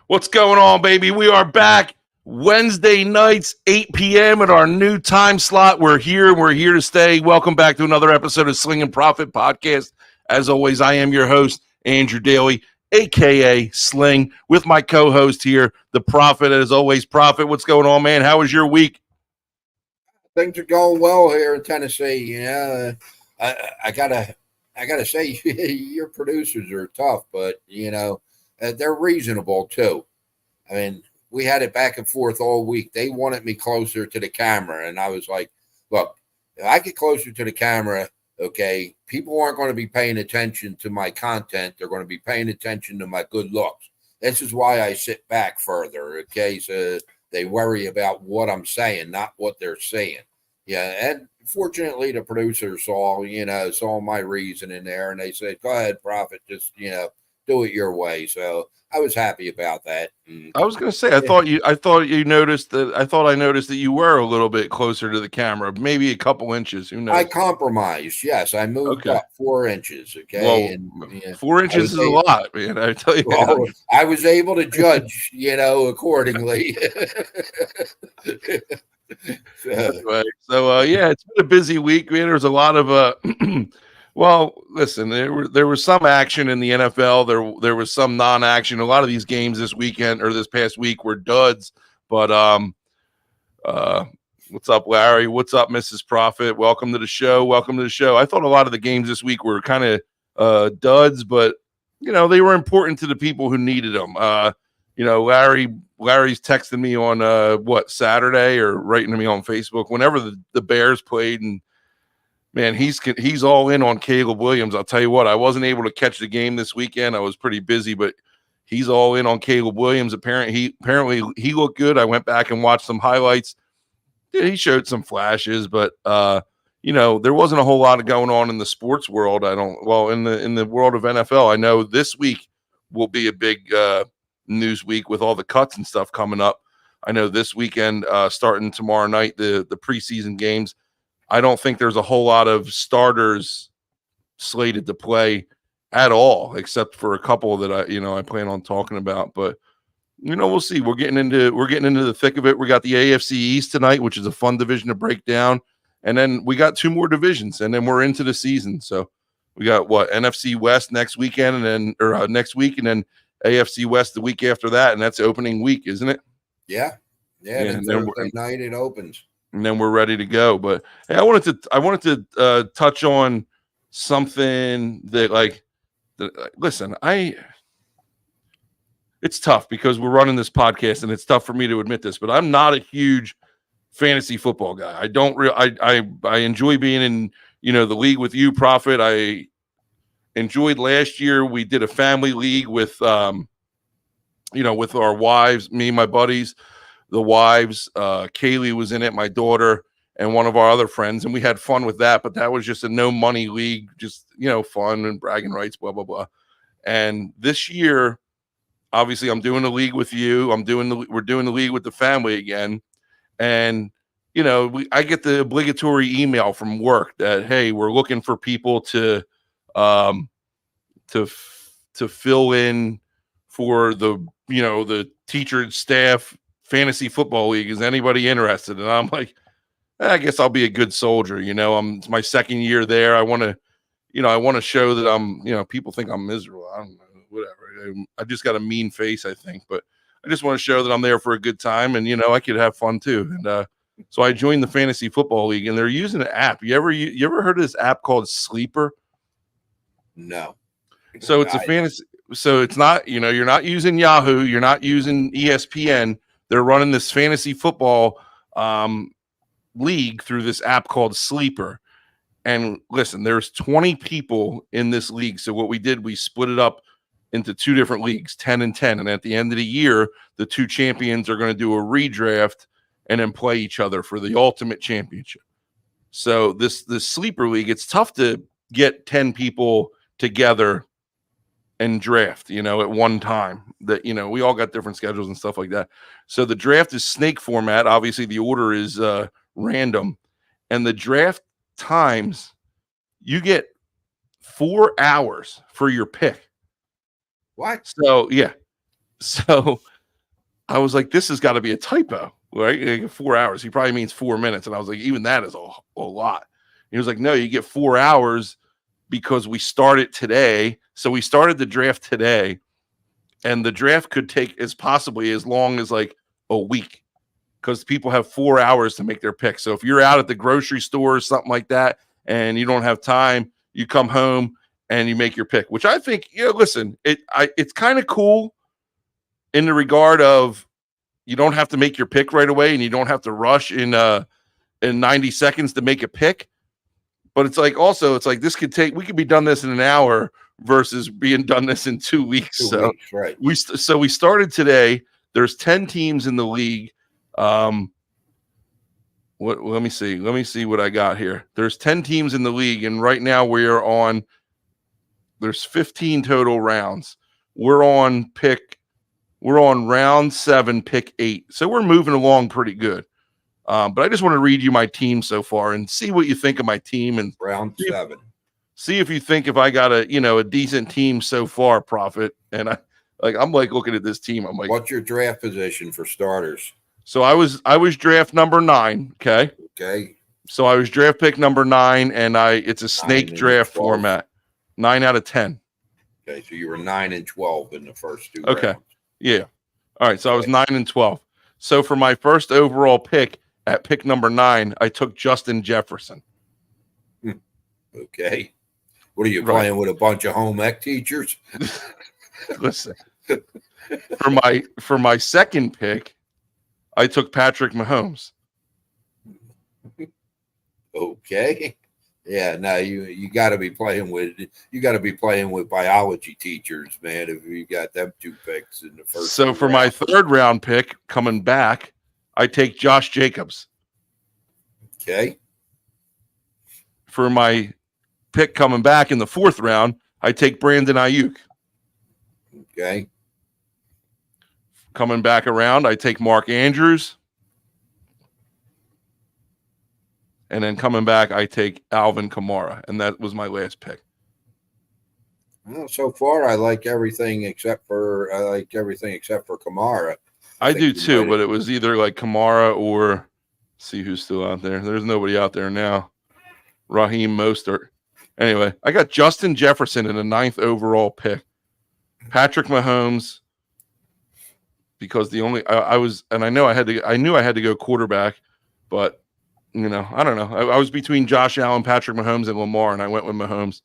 What's going on, baby? We are back Wednesday nights, 8 p.m. at our new time slot. We're here. We're here to stay. Welcome back to another episode of Sling'n Proffet podcast. As always, I am your host, Andrew Daly, a.k.a. Sling, with my co-host here, the Prophet. As always, Prophet, what's going on, man? How was your week? Things are going well here in Tennessee. I gotta say, your producers are tough, but they're reasonable too. I mean, we had it back and forth all week. They wanted me closer to the camera, and I was like, "Look, if I get closer to the camera, okay, people aren't going to be paying attention to my content. They're going to be paying attention to my good looks. This is why I sit back further, okay? So they worry about what I'm saying, not what they're saying. Yeah, and fortunately, the producers saw my reason in there, and they said, "Go ahead, Prophet, just do it your way." So I was happy about that. I was going to say, I thought I noticed that you were a little bit closer to the camera, maybe a couple inches. Who knows? I compromised. Yes, I moved Okay. up 4 inches. Okay, Well, and 4 inches is a lot, man. I tell you. well, I was able to judge, accordingly. Anyway, so yeah, it's been a busy week, man. There's a lot of well, listen, there was some action in the NFL. There was some non-action. A lot of these games this weekend or this past week were duds. But what's up, Larry? What's up, Mrs. Prophet? Welcome to the show. Welcome to the show. I thought a lot of the games this week were kind of duds, but they were important to the people who needed them. Larry's texting me on Saturday, or writing to me on Facebook whenever the Bears played, and man, he's all in on Caleb Williams. I'll tell you what, I wasn't able to catch the game this weekend. I was pretty busy, but he's all in on Caleb Williams. Apparently he looked good. I went back and watched some highlights. Yeah, he showed some flashes, but there wasn't a whole lot of going on in the sports world. In the world of NFL, I know this week will be a big news week with all the cuts and stuff coming up. I know this weekend, starting tomorrow night, the preseason games, I don't think there's a whole lot of starters slated to play at all, except for a couple that I plan on talking about. But we'll see. We're getting into the thick of it. We got the AFC East tonight, which is a fun division to break down, and then we got 2 more divisions, and then we're into the season. So we got NFC West next weekend, next week, and then AFC West the week after that, and that's opening week, isn't it? Yeah. And Thursday night it opens, and then we're ready to go. But hey, I wanted to touch on something that listen, it's tough because we're running this podcast, and it's tough for me to admit this, but I'm not a huge fantasy football guy. I enjoy being in the league with you, Prophet. I enjoyed last year. We did a family league with with our wives, me and my buddies, the wives. Kaylee was in it, my daughter, and one of our other friends, and we had fun with that. But that was just a no money league, just fun and bragging rights, blah blah blah. And this year, obviously, I'm doing the league with you. We're doing the league with the family again, and I get the obligatory email from work that, hey, we're looking for people to fill in for the teacher staff fantasy football league. Is anybody interested? And I'm like, I guess I'll be a good soldier. It's my second year there. I want to show that I'm, people think I'm miserable. I don't know, whatever. I just got a mean face, I think, but I just want to show that I'm there for a good time, and I could have fun too. And so I joined the fantasy football league, and they're using an app. You ever heard of this app called Sleeper? No. So it's a fantasy. So it's not, you're not using Yahoo, you're not using ESPN. They're running this fantasy football league through this app called Sleeper. And listen, there's 20 people in this league. So what we did, we split it up into 2 different leagues, 10 and 10. And at the end of the year, the 2 champions are going to do a redraft and then play each other for the ultimate championship. So this Sleeper league, it's tough to get 10 people together and draft, at one time. That we all got different schedules and stuff like that. So the draft is snake format. Obviously, the order is random, and the draft times, you get 4 hours for your pick. What? So yeah, so I was like, this has got to be a typo, right? Like 4 hours. He probably means 4 minutes. And I was like, even that is a lot. He was like, no, you get 4 hours because we started today. So we started the draft today, and the draft could take possibly as long as like a week because people have 4 hours to make their pick. So if you're out at the grocery store or something like that and you don't have time, you come home and you make your pick, which I think, listen, it's kind of cool in the regard of you don't have to make your pick right away and you don't have to rush in 90 seconds to make a pick. But it's like we could be done this in an hour versus being done this in 2 weeks. Right. We started today. There's 10 teams in the league. Let me see what I got here. There's 10 teams in the league, and right now there's 15 total rounds. We're on round 7, pick 8. So we're moving along pretty good. But I just want to read you my team so far and see what you think of my team, and round 7. See if you think if I got a decent team so far, Prophet. And I'm like looking at this team. I'm like, what's your draft position for starters? So I was draft number 9. Okay. So I was draft pick number 9, and it's a snake draft format. 9 out of 10. Okay, so you were 9 and 12 in the first 2 Okay. rounds. Yeah. All right. So I was 9 and 12. So for my first overall pick at pick number 9, I took Justin Jefferson. Okay. What are you playing with, a bunch of home ec teachers? Listen. For my second pick, I took Patrick Mahomes. Okay. Yeah, now you got to be playing with biology teachers, man. If you got them 2 picks in the first. So for my third round pick coming back, I take Josh Jacobs. Okay. For my pick coming back in the 4th round, I take Brandon Ayuk. Okay. Coming back around, I take Mark Andrews. And then coming back, I take Alvin Kamara. And that was my last pick. Well, so far, I like everything except for Kamara. I do too, but it was either like Kamara or see who's still out there. There's nobody out there now. Raheem Mostert. Anyway, I got Justin Jefferson in the 9th overall pick. Patrick Mahomes, because I knew I had to go quarterback, but I don't know. I was between Josh Allen, Patrick Mahomes, and Lamar, and I went with Mahomes.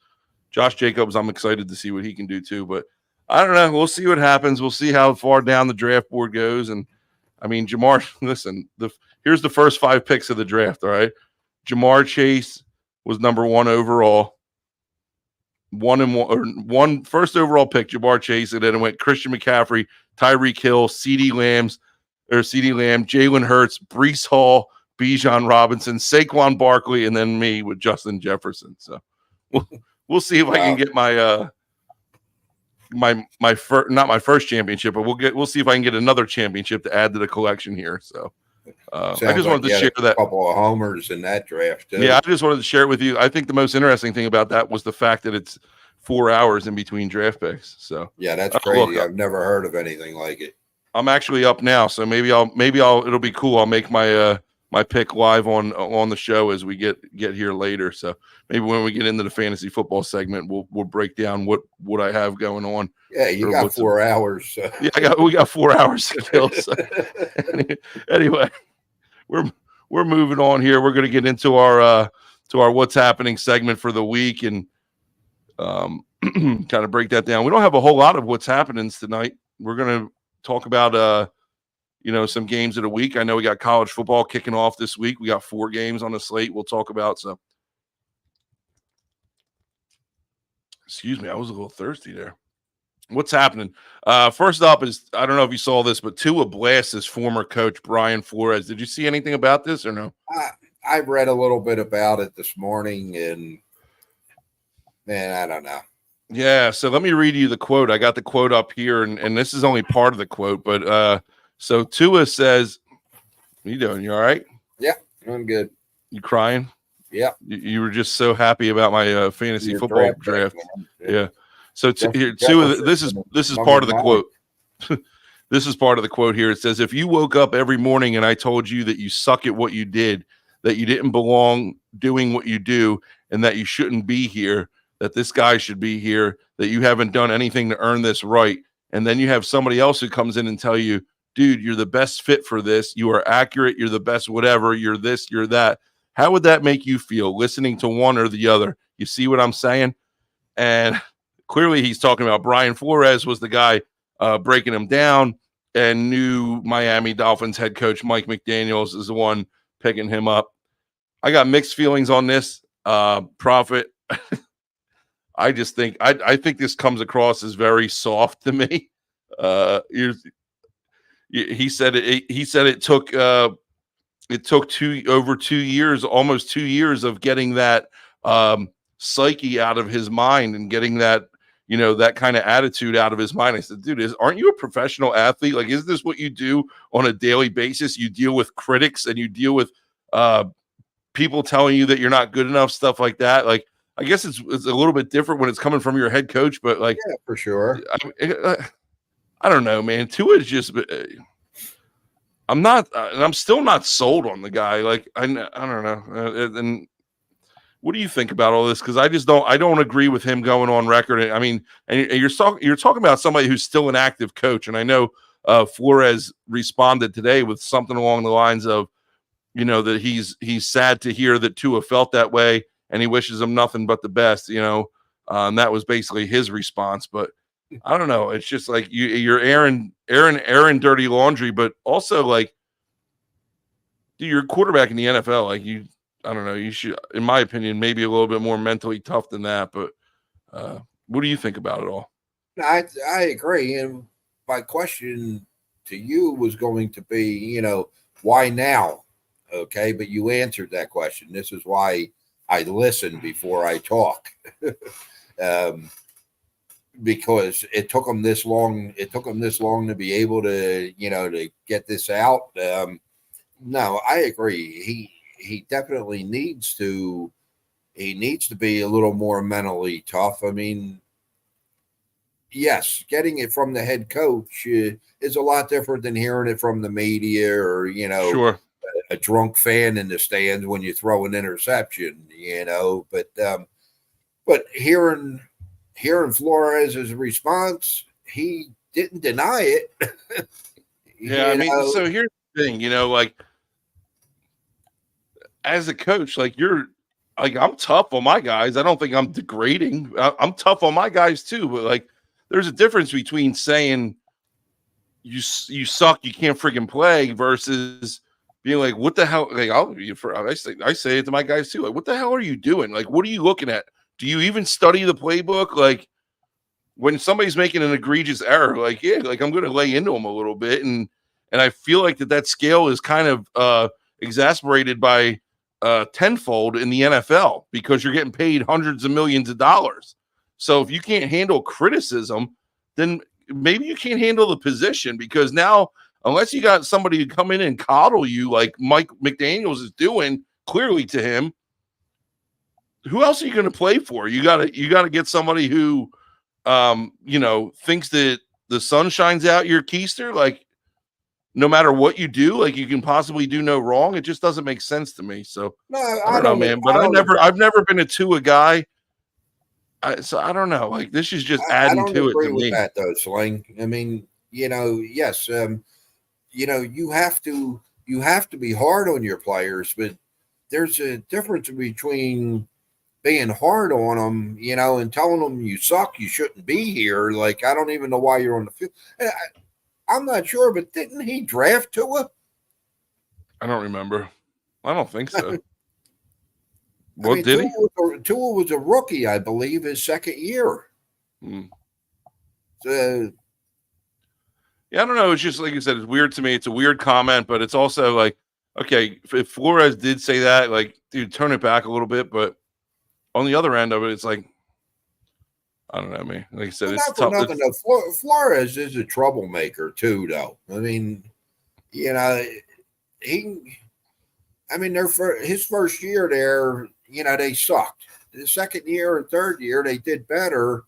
Josh Jacobs, I'm excited to see what he can do too, but I don't know. We'll see what happens. We'll see how far down the draft board goes. And I mean, Jamar, listen, here's the first 5 picks of the draft. All right. Jamar Chase was number 1 overall. 1 first overall pick, Jamar Chase, and then it went Christian McCaffrey, Tyreek Hill, CeeDee Lamb, Jalen Hurts, Breece Hall, Bijan Robinson, Saquon Barkley, and then me with Justin Jefferson. So we'll see if I can get my not my first championship, but we'll see if I can get another championship to add to the collection here. So I just wanted to share that. A couple of homers in that draft too. Yeah, I just wanted to share it with you. I think the most interesting thing about that was the fact that it's 4 hours in between draft picks. So yeah, that's crazy. I've never heard of anything like it. I'm actually up now, so maybe it'll be cool. I'll make my my pick live on the show as we get here later. So maybe when we get into the fantasy football segment, we'll break down what I have going on. Yeah, you got 4 hours. So. Yeah, we got 4 hours to kill. So. Anyway, we're moving on here. We're going to get into our what's happening segment for the week and kind of break that down. We don't have a whole lot of what's happening tonight. We're going to talk about some games of the week. I know we got college football kicking off this week. We got 4 games on the slate we'll talk about. So excuse me, I was a little thirsty there. What's happening? First up is, I don't know if you saw this, but Tua blasts his former coach, Brian Flores. Did you see anything about this or no? I read a little bit about it this morning, and man, I don't know. Yeah, so let me read you the quote. I got the quote up here, and this is only part of the quote, but so Tua says, "What you doing? You all right?" Yeah, I'm good. You crying? Yeah. You were just so happy about my fantasy football draft. Yeah. So Tua, this is part of the quote. this is part of the quote here. It says, if you woke up every morning and I told you that you suck at what you did, that you didn't belong doing what you do, and that you shouldn't be here, that this guy should be here, that you haven't done anything to earn this right, and then you have somebody else who comes in and tell you, dude, you're the best fit for this, you are accurate, you're the best whatever, you're this, you're that, how would that make you feel listening to one or the other? You see what I'm saying? And clearly he's talking about Brian Flores was the guy breaking him down, and new Miami Dolphins head coach Mike McDaniels is the one picking him up. I got mixed feelings on this. Proffet. I just think I think this comes across as very soft to me. He said it. He said it took over 2 years, almost 2 years of getting that psyche out of his mind and getting that, that kind of attitude out of his mind. I said, dude, aren't you a professional athlete? Like, is this what you do on a daily basis? You deal with critics and you deal with people telling you that you're not good enough, stuff like that. Like, I guess it's a little bit different when it's coming from your head coach, but like, yeah, for sure. I don't know, man. Tua is just, I'm still not sold on the guy. Like, I don't know. And what do you think about all this? Because I don't agree with him going on record. I mean, and you're talking about somebody who's still an active coach. And I know Flores responded today with something along the lines of, that he's sad to hear that Tua felt that way, and he wishes him nothing but the best, and that was basically his response. But I don't know. It's just like you're airing dirty laundry, but also like, dude, you're a quarterback in the NFL. Like I don't know. You should, in my opinion, maybe a little bit more mentally tough than that. But what do you think about it all? I agree. And my question to you was going to be, why now? Okay, but you answered that question. This is why I listen before I talk. Because it took them this long. It took them this long to be able to, to get this out. No, I agree. He definitely needs to. He needs to be a little more mentally tough. I mean, yes, getting it from the head coach is a lot different than hearing it from the media or Sure. a drunk fan in the stands when you throw an interception. But hearing Flores' response, he didn't deny it. Yeah, I mean, so here's the thing, like, as a coach, like, I'm tough on my guys. I don't think I'm degrading. I'm tough on my guys too, but like, there's a difference between saying you suck, you can't freaking play, versus being like, what the hell? Like, I say it to my guys too. Like, what the hell are you doing? Like, what are you looking at? Do you even study the playbook? Like, when somebody's making an egregious error, like, yeah, like, I'm going to lay into them a little bit. And I feel like that scale is kind of exasperated by tenfold in the NFL, because you're getting paid hundreds of millions of dollars. So if you can't handle criticism, then maybe you can't handle the position, because now, unless you got somebody to come in and coddle you like Mike McDaniels is doing clearly to him, who else are you going to play for? You got to get somebody who, thinks that the sun shines out your keister. Like, no matter what you do, like, you can possibly do no wrong. It just doesn't make sense to me. So No, I don't know, man. But I've never been a Tua guy. So I don't know. Like, this is just adding I don't to agree it to with me. that though, Sling. I mean, yes, you have to be hard on your players, but there's a difference between being hard on them, and telling them you suck, you shouldn't be here. Like, I don't even know why you're on the field. I'm not sure, but didn't he draft Tua? I don't remember. I don't think so. I What mean, did he? Tua was a rookie, I believe, his second year. So, yeah, I don't know. It's just like you said, it's weird to me. It's a weird comment, but it's also like, okay, if Flores did say that, like, dude, turn it back a little bit. But on the other end of it, it's like, I don't know, man. Like I said, it's not for tough. nothing, though. Flores is a troublemaker too, though. I mean, his first year there, they sucked. The second year and third year, they did better,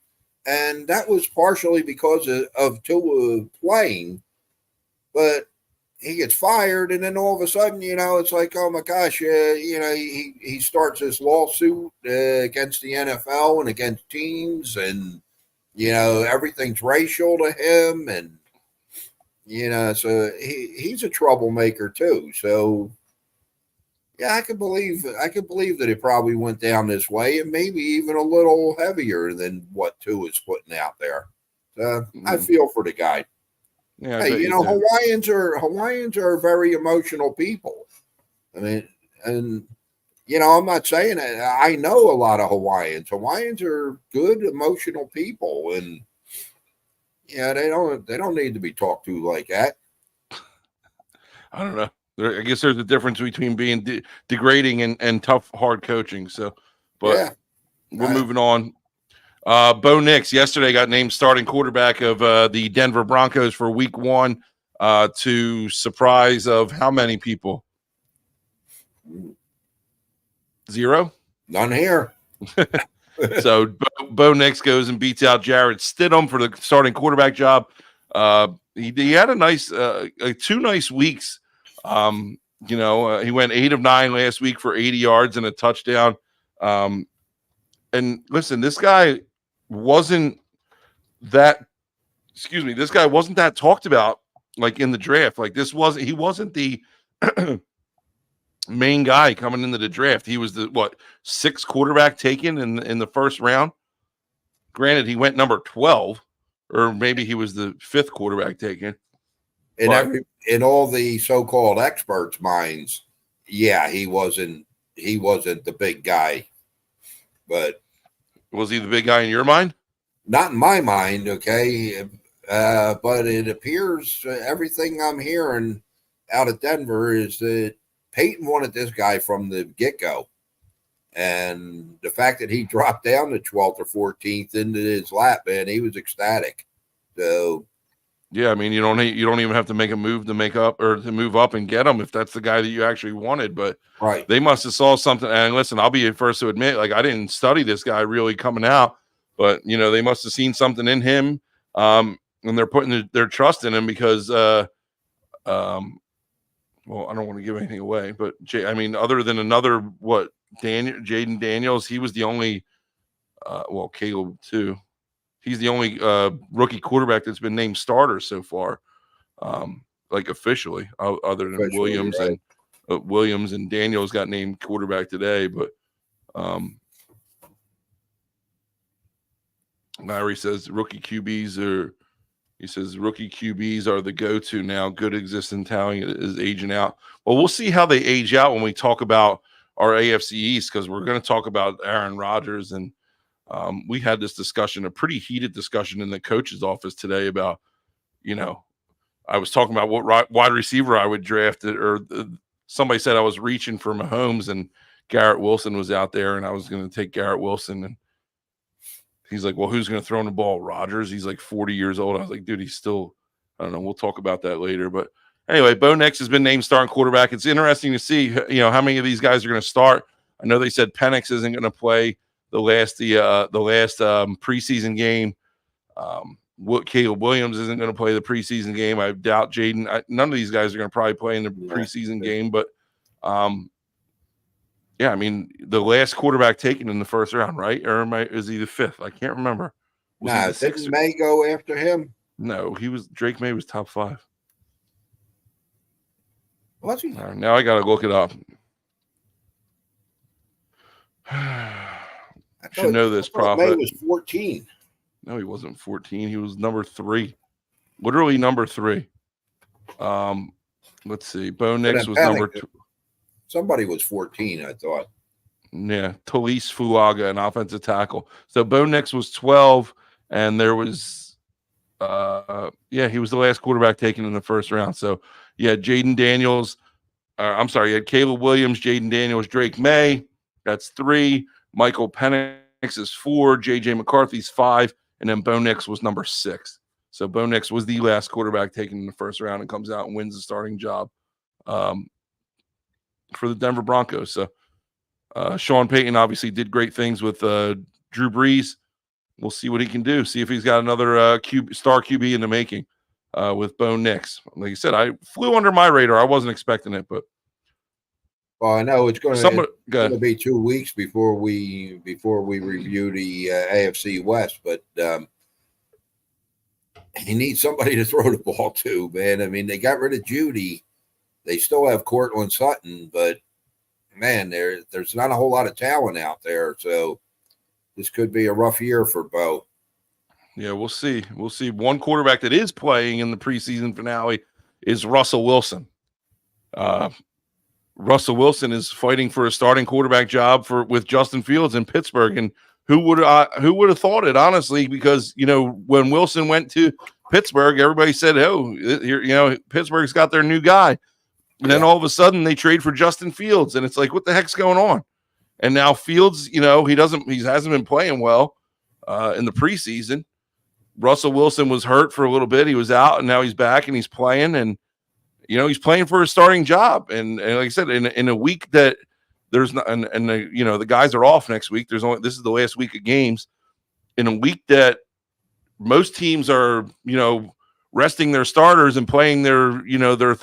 and that was partially because of Tua playing. but he gets fired, and then all of a sudden, it's like, oh my gosh, he starts this lawsuit against the NFL and against teams, and everything's racial to him, and so he's a troublemaker too. So yeah, I could believe that it probably went down this way, and maybe even a little heavier than what Tua is putting out there. I feel for the guy. Yeah, Hey, Hawaiians are very emotional people. I mean, and I'm not saying it. I know a lot of Hawaiians. Hawaiians are good, emotional people, and they don't need to be talked to like that. I don't know. I guess there's a difference between being degrading and tough, hard coaching. So, but we're moving on. Bo Nix yesterday got named starting quarterback of the Denver Broncos for Week 1, to surprise of how many people? 0? None here. So Bo Nix goes and beats out Jarrett Stidham for the starting quarterback job. He had a nice 2 nice weeks. He went 8 of 9 last week for 80 yards and a touchdown. And listen, this guy wasn't that talked about like in the draft. Like he wasn't the main guy coming into the draft. He was the 6th quarterback taken in the first round. Granted, he went number 12, or maybe he was the 5th quarterback taken. In all the so-called experts' minds, yeah, he wasn't the big guy. But was he the big guy in your mind? Not in my mind, okay. But it appears everything I'm hearing out of Denver is that Peyton wanted this guy from the get-go. And the fact that he dropped down to 12th or 14th into his lap, man, he was ecstatic. So yeah, I mean, you don't even have to make a move to make up or to move up and get him if that's the guy that you actually wanted. But right, they must have saw something. And listen, I'll be the first to admit, like I didn't study this guy really coming out, but they must have seen something in him, and they're putting their trust in him because, well, I don't want to give anything away, but other than another Jaden Daniels, he was the only, Caleb too. He's the only rookie quarterback that's been named starter so far, like officially, other than Williams, right. And Williams and Daniels got named quarterback today. But Larry says rookie QBs are the go-to now. Good existing talent is aging out. Well, we'll see how they age out when we talk about our AFC East, because we're going to talk about Aaron Rodgers. And we had this discussion, a pretty heated discussion in the coach's office today about, I was talking about what wide receiver I would draft, or somebody said I was reaching for Mahomes and Garrett Wilson was out there and I was going to take Garrett Wilson. And he's like, well, who's going to throw the ball? Rodgers. He's like 40 years old. I was like, dude, he's still, I don't know. We'll talk about that later. But anyway, Bo Nix has been named starting quarterback. It's interesting to see, how many of these guys are going to start. I know they said Penix isn't going to play the last preseason game. Caleb Williams isn't going to play the preseason game. I doubt Jaden. None of these guys are going to probably play in the preseason game. But yeah, I mean, the last quarterback taken in the first round, right? Or is he the 5th? I can't remember. Didn't May go after him? No, Drake May was top 5. Was he? Now I got to look it up. I should know this, Prophet. May was 14. No, he wasn't 14. He was number 3. Literally number 3. Let's see. Bo Nix was number 2. Somebody was 14, I thought. Yeah, Talise Fulaga, an offensive tackle. So Bo Nix was 12, and there was, he was the last quarterback taken in the first round. So, yeah, Jaden Daniels. You had Caleb Williams, Jaden Daniels, Drake May. That's 3. Michael Penix is 4. J.J. McCarthy's 5. And then Bo Nix was number 6. So Bo Nix was the last quarterback taken in the first round and comes out and wins the starting job for the Denver Broncos. So Sean Payton obviously did great things with Drew Brees. We'll see what he can do. See if he's got another star QB in the making. with Bo Nix. Like you said, I flew under my radar. I wasn't expecting it, but well, I know it's going to to be 2 weeks before we review the AFC West, but he needs somebody to throw the ball to, man. I mean, they got rid of Judy. They still have Cortland Sutton, but man, there's not a whole lot of talent out there. So this could be a rough year for Bo. Yeah, we'll see. We'll see. One quarterback that is playing in the preseason finale is Russell Wilson. Russell Wilson is fighting for a starting quarterback job with Justin Fields in Pittsburgh, and who would have thought it, honestly? Because when Wilson went to Pittsburgh, everybody said, "Oh, Pittsburgh's got their new guy," and then all of a sudden they trade for Justin Fields, and it's like, what the heck's going on? And now Fields, he hasn't been playing well in the preseason. Russell Wilson was hurt for a little bit; he was out, and now he's back and he's playing, and he's playing for a starting job. And like I said, in a week that there's not, and the guys are off next week. This is the last week of games. In a week that most teams are, resting their starters and playing their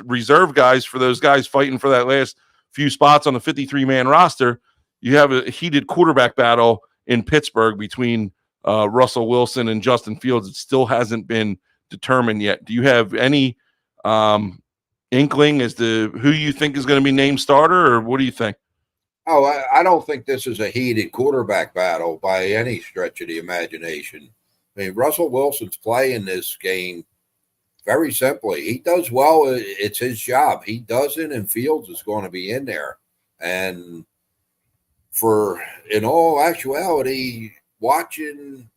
reserve guys for those guys fighting for that last few spots on the 53-man roster. You have a heated quarterback battle in Pittsburgh between Russell Wilson and Justin Fields. It still hasn't been determined yet. Do you have any inkling as to who you think is going to be named starter, or what do you think? Oh, I don't think this is a heated quarterback battle by any stretch of the imagination. I mean, Russell Wilson's playing this game very simply. He does well. It's his job. He doesn't, and Fields is going to be in there. And in all actuality, watching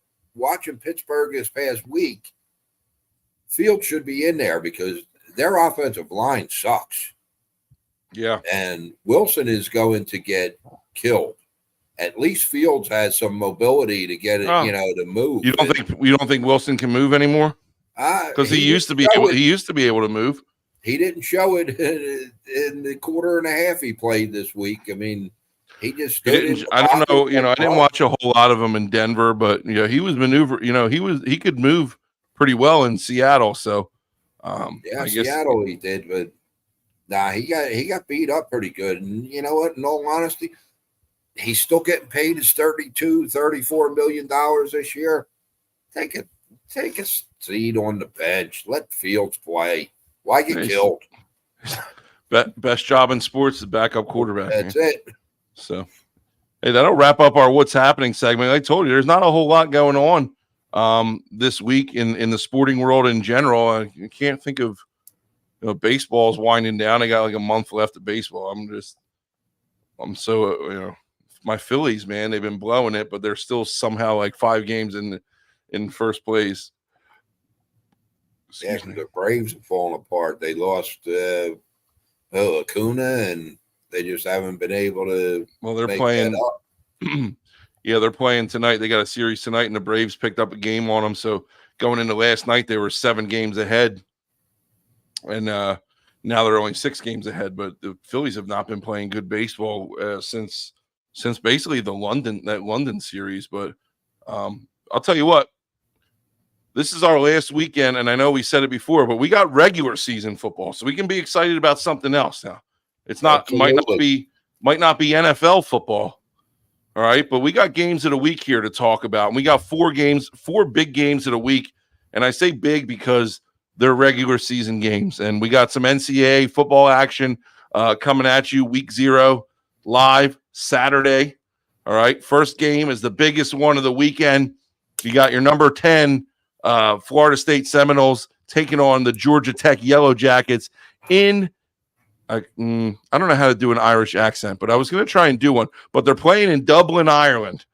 Pittsburgh this past week, Fields should be in there because their offensive line sucks. Yeah. And Wilson is going to get killed. At least Fields has some mobility to get it, to move. You don't think Wilson can move anymore? Because he used to be able to move. He didn't show it in the quarter and a half he played this week. I mean, he just stood I don't know, I didn't watch a whole lot of him in Denver, but he was he could move pretty well in Seattle. So Seattle he did, but he got beat up pretty good. And you know what? In all honesty, he's still getting paid his $34 million this year. Take a seat on the bench. Let Fields play. Why get killed? Best job in sports is backup quarterback. That's it. So, hey, that'll wrap up our What's Happening segment. I told you, there's not a whole lot going on this week in the sporting world in general. I can't think of baseball's winding down. I got like a month left of baseball. I'm so my Phillies, man, they've been blowing it, but they're still somehow like 5 games in first place. The Braves have fallen apart. They lost Acuna, and they just haven't been able to. Well, they're playing. Yeah, they're playing tonight. They got a series tonight, and the Braves picked up a game on them. So going into last night, they were 7 games ahead, and now they're only 6 games ahead. But the Phillies have not been playing good baseball since basically that London series. But I'll tell you what, this is our last weekend, and I know we said it before, but we got regular season football, so we can be excited about something else now. It's not might not be NFL football, all right, but we got games of the week here to talk about, and we got 4 big games of the week, and I say big because they're regular season games, and we got some NCAA football action coming at you week 0 live Saturday. All right, first game is the biggest one of the weekend. You got your number 10 Florida State Seminoles taking on the Georgia Tech Yellow Jackets in I don't know how to do an Irish accent, but I was going to try and do one. But they're playing in Dublin, Ireland.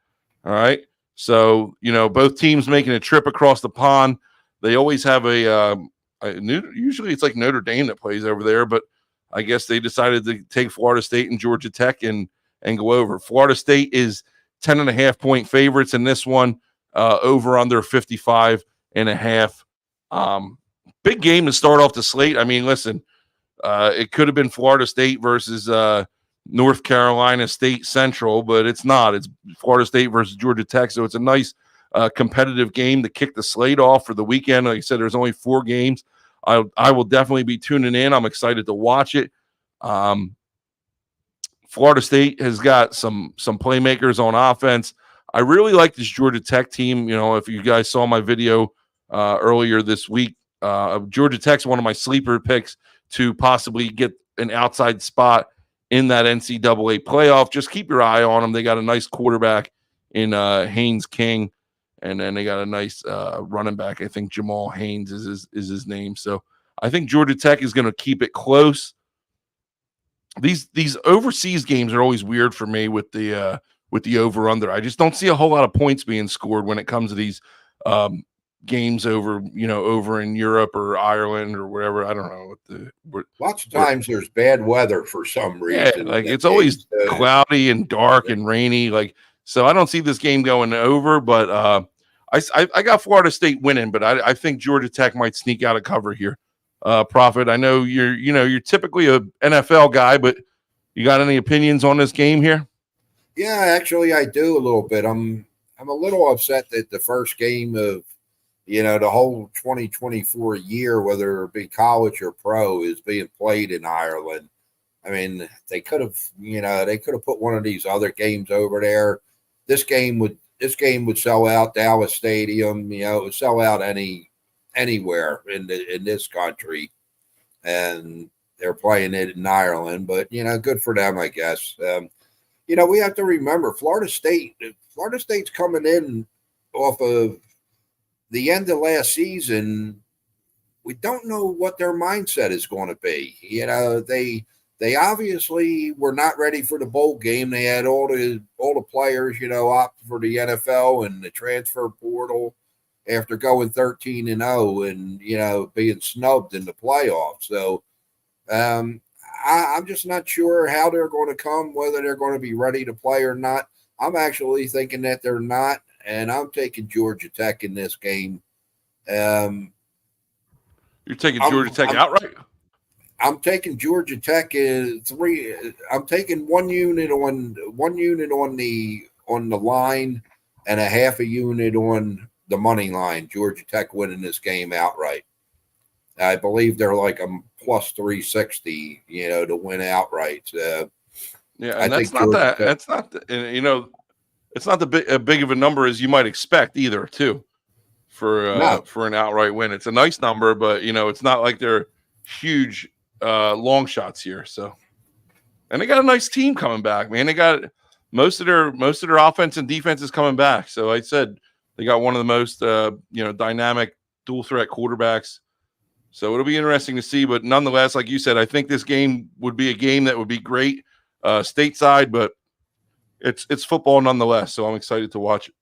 All right, so both teams making a trip across the pond. They always have usually it's like Notre Dame that plays over there, but I guess they decided to take Florida State and Georgia Tech and go over. Florida State is 10.5-point favorites in this one, over under 55.5. Big game to start off the slate. I mean, listen, it could have been Florida State versus North Carolina State Central, but it's not. It's Florida State versus Georgia Tech, so it's a nice competitive game to kick the slate off for the weekend. Like I said, there's only 4 games. I will definitely be tuning in. I'm excited to watch it. Florida State has got some playmakers on offense. I really like this Georgia Tech team. You know, if you guys saw my video earlier this week, Georgia Tech's one of my sleeper picks to possibly get an outside spot in that NCAA playoff. Just keep your eye on them. They got a nice quarterback in Haynes King, and then they got a nice running back. I think Jamal Haynes is his name. So I think Georgia Tech is going to keep it close. These overseas games are always weird for me with the over under. I just don't see a whole lot of points being scored when it comes to these games over in Europe or Ireland or wherever. I don't know lots of times there's bad weather for some reason. Like it's always cloudy and dark and rainy. Like, so I don't see this game going over, but I got Florida State winning, but I think Georgia Tech might sneak out a cover here. Prophet, I know you're typically a NFL guy, but you got any opinions on this game here? Yeah, actually I do a little bit. I'm a little upset that the first game of the whole 2024 year, whether it be college or pro, is being played in Ireland. I mean, they could have put one of these other games over there. This game would sell out Dallas Stadium. It would sell out anywhere in this country, and they're playing it in Ireland. But good for them, I guess. We have to remember Florida State's coming in off of the end of last season. We don't know what their mindset is going to be. They obviously were not ready for the bowl game. They had all the players, opt for the NFL and the transfer portal after going 13-0 and being snubbed in the playoffs. So I'm just not sure how they're going to come, whether they're going to be ready to play or not. I'm actually thinking that they're not, and I'm taking Georgia Tech in this game. You're taking Georgia Tech outright? I'm taking Georgia Tech in 3. I'm taking one unit on the line and a half a unit on the money line. Georgia Tech winning this game outright. I believe they're like a plus 360, to win outright. Yeah, and it's not the big of a number as you might expect either, too, for an outright win. It's a nice number, but it's not like they're huge long shots here. So, and they got a nice team coming back, man. They got most of their offense and defense is coming back. So I said they got one of the most dynamic dual threat quarterbacks. So it'll be interesting to see. But nonetheless, like you said, I think this game would be a game that would be great stateside, but it's football nonetheless. So I'm excited to watch it.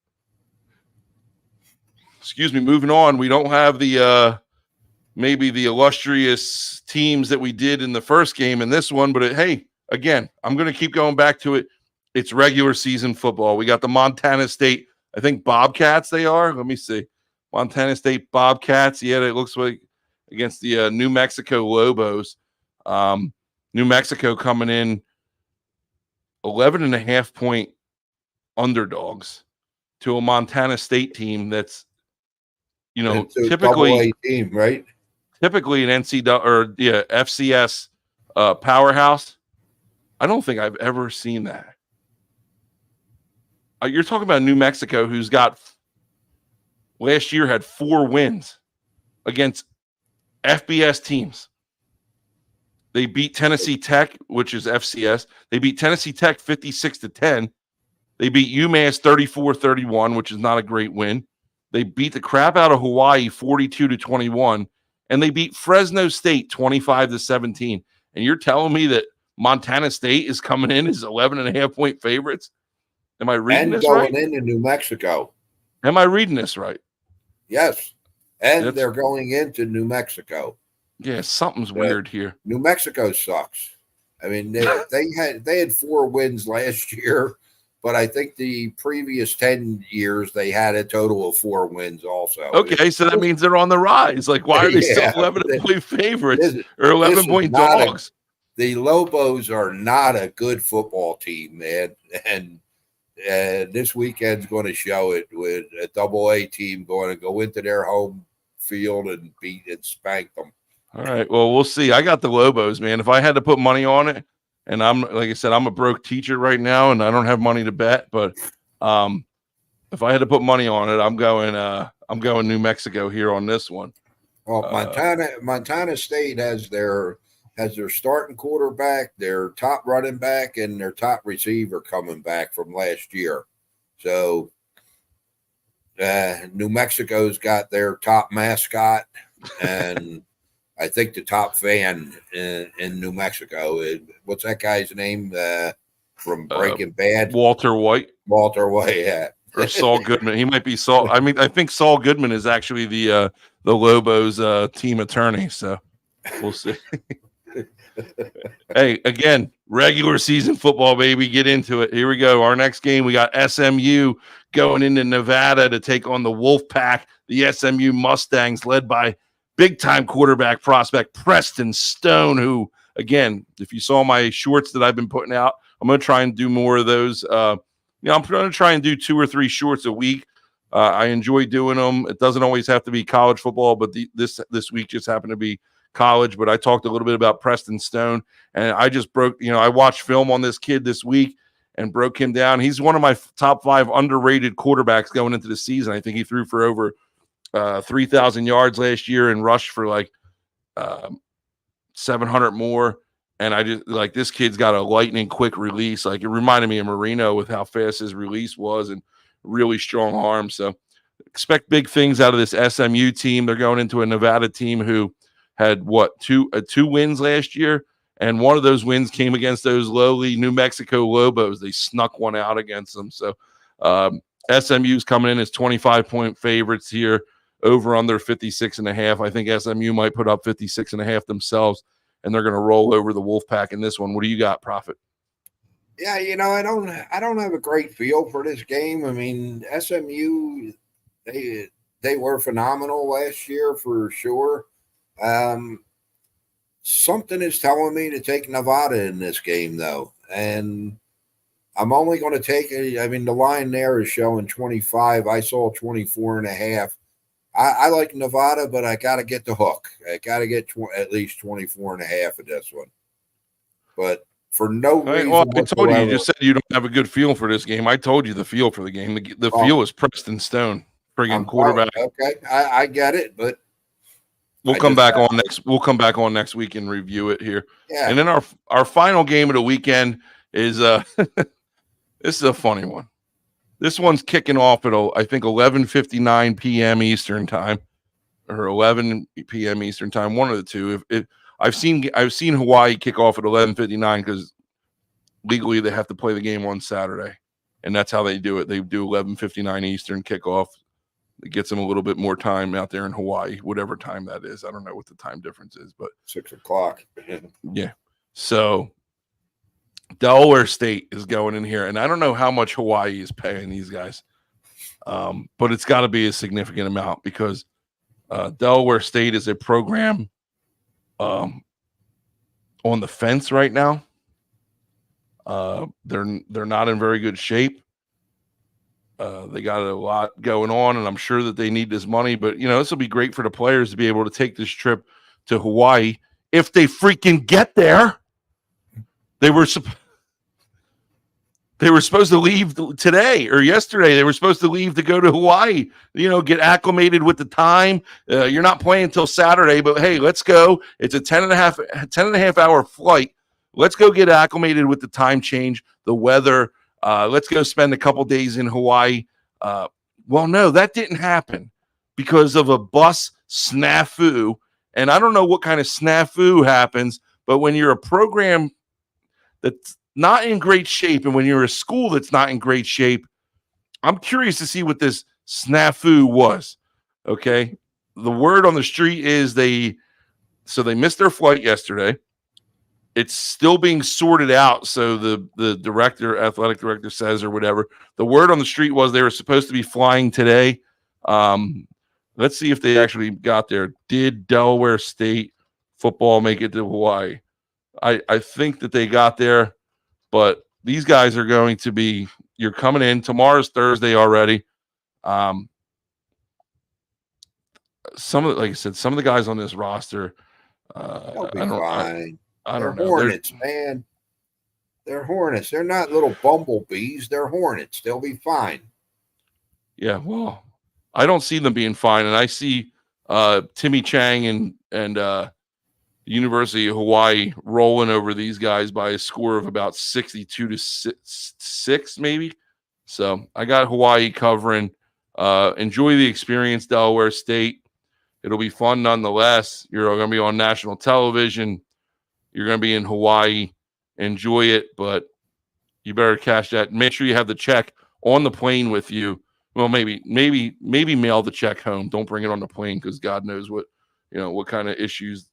Excuse me. Moving on, we don't have the maybe the illustrious teams that we did in the first game in this one, but hey, again, I'm going to keep going back to it. It's regular season football. We got the Montana State, I think Bobcats they are. Let me see. Montana State Bobcats. Yeah, it looks like against the New Mexico Lobos. New Mexico coming in 11.5-point underdogs to a Montana State team that's, typically a team, right? Typically an FCS powerhouse. I don't think I've ever seen that. You're talking about New Mexico, who's got last year had 4 wins against FBS teams. They beat Tennessee Tech, which is FCS. They beat Tennessee Tech 56-10. They beat UMass 34-31, which is not a great win. They beat the crap out of Hawaii 42-21. And they beat Fresno State 25-17. And you're telling me that Montana State is coming in as 11.5-point favorites? Am I reading this right? And going into New Mexico. Am I reading this right? Yes. And they're going into New Mexico. Yeah, something's weird here. New Mexico sucks. I mean, they had 4 wins last year, but I think the previous 10 years they had a total of 4 wins also. Okay, so that means they're on the rise. Like, why are they still 11-point favorites or 11-point dogs? The Lobos are not a good football team, man. And this weekend's going to show it with a AA team going to go into their home field and beat and spank them. All right. Well, we'll see. I got the Lobos, man. If I had to put money on it, and I'm like I said, I'm a broke teacher right now, and I don't have money to bet, but if I had to put money on it, I'm going New Mexico here on this one. Well, Montana State has their starting quarterback, their top running back, and their top receiver coming back from last year. So New Mexico's got their top mascot, and I think the top fan in New Mexico. What's that guy's name from Breaking Bad? Walter White. Walter White, yeah. Or Saul Goodman. He might be Saul. I mean, I think Saul Goodman is actually the Lobos team attorney. So we'll see. Hey, again, regular season football, baby. Get into it. Here we go. Our next game, we got SMU going into Nevada to take on the Wolfpack, the SMU Mustangs, led by big-time quarterback prospect Preston Stone, who, again, if you saw my shorts that I've been putting out, I'm going to try and do more of those. I'm going to try and do 2 or 3 shorts a week. I enjoy doing them. It doesn't always have to be college football, but this week just happened to be college. But I talked a little bit about Preston Stone, and I just I watched film on this kid this week and broke him down. He's one of my top 5 underrated quarterbacks going into the season. I think he threw for over 3,000 yards last year and rushed for like 700 more. And I just like this kid's got a lightning quick release. Like it reminded me of Marino with how fast his release was and really strong arm. So expect big things out of this SMU team. They're going into a Nevada team who had two wins last year. And one of those wins came against those lowly New Mexico Lobos. They snuck one out against them. So SMU's coming in as 25-point favorites here, over under 56.5. I think SMU might put up 56.5 themselves, and they're going to roll over the Wolfpack in this one. What do you got, Prophet? Yeah, I don't have a great feel for this game. I mean, SMU, they were phenomenal last year for sure. Something is telling me to take Nevada in this game, though, and I'm only going to take it. I mean, the line there is showing 25. I saw 24.5. I like Nevada, but I got to get the hook. I got to get at least 24.5 of this one. But for no reason I told you just said you don't have a good feel for this game. I told you the feel for the game. The feel is Preston Stone, friggin' quarterback. Okay, I get it, but we'll come back on next week and review it here. Yeah. And then our final game of the weekend is this is a funny one. This one's kicking off at I think 11:59 p.m. Eastern time, or 11 p.m. Eastern time. One of the two. I've seen Hawaii kick off at 11:59 because legally they have to play the game on Saturday, and that's how they do it. They do 11:59 Eastern kickoff. It gets them a little bit more time out there in Hawaii, whatever time that is. I don't know what the time difference is, but 6 o'clock. Yeah. So Delaware State is going in here, and I don't know how much Hawaii is paying these guys, but it's got to be a significant amount because Delaware State is a program on the fence right now. They're not in very good shape. They got a lot going on, and I'm sure that they need this money. But this will be great for the players to be able to take this trip to Hawaii if they freaking get there. They were supposed to leave today or yesterday. They were supposed to leave to go to Hawaii, get acclimated with the time. You're not playing until Saturday, but hey, let's go. It's a 10 and a half hour flight. Let's go get acclimated with the time change, the weather. Let's go spend a couple days in Hawaii. Well, no, that didn't happen because of a bus snafu. And I don't know what kind of snafu happens, but when you're a program that's not in great shape, and when you're a school that's not in great shape, I'm curious to see what this snafu was. Okay. The word on the street is they missed their flight yesterday. It's still being sorted out. So the athletic director says, or whatever, the word on the street was they were supposed to be flying today. Let's see if they actually got there. Did Delaware State football make it to Hawaii? I think that they got there, but these guys are going to be, you're coming in. Tomorrow's Thursday already. Like I said, some of the guys on this roster, They'll be I don't. fine. I They're don't know. They're Hornets, man. They're Hornets. They're not little bumblebees. They're Hornets. They'll be fine. Yeah. Well, I don't see them being fine, and I see Timmy Chang and University of Hawaii rolling over these guys by a score of about 62 to 6 maybe. So I got Hawaii covering. Enjoy the experience, Delaware State. It'll be fun nonetheless. You're going to be on national television. You're going to be in Hawaii. Enjoy it, but you better cash that. Make sure you have the check on the plane with you. Well, maybe mail the check home. Don't bring it on the plane because God knows what kind of issues.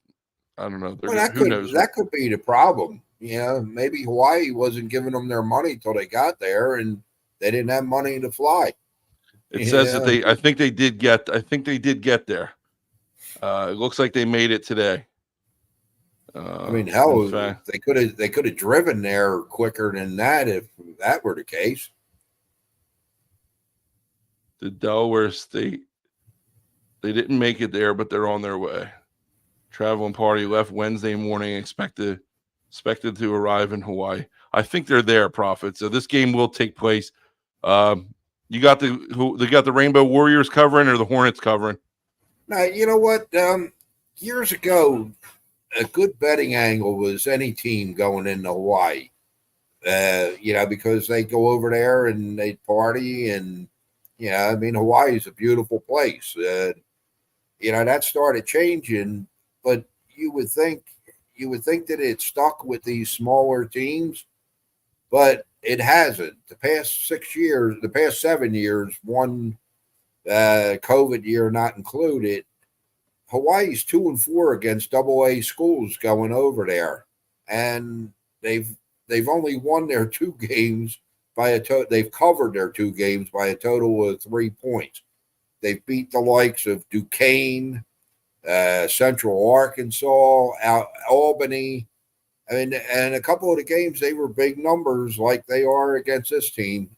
I don't know. Well, Who knows what. that could be the problem. Maybe Hawaii wasn't giving them their money till they got there, and they didn't have money to fly. It says that I think they did get there. It looks like they made it today. I mean, hell, they could have driven there quicker than that if that were the case. The Delaware State, they didn't make it there, but they're on their way. Traveling party left Wednesday morning, expected to arrive in Hawaii. I think they're there, Prophet. So this game will take place. They got the Rainbow Warriors covering or the Hornets covering? Now, you know what? Years ago, a good betting angle was any team going into Hawaii. Because they go over there and they party, and I mean, Hawaii is a beautiful place. That started changing, but you would think that it stuck with these smaller teams, but it hasn't. The past 7 years, one COVID year not included, Hawaii's 2-4 against AA schools going over there, and they've only won their 2 games by they've covered their 2 games by a total of 3 points. They've beat the likes of Duquesne, Central Arkansas, Albany. I mean, and a couple of the games they were big numbers like they are against this team.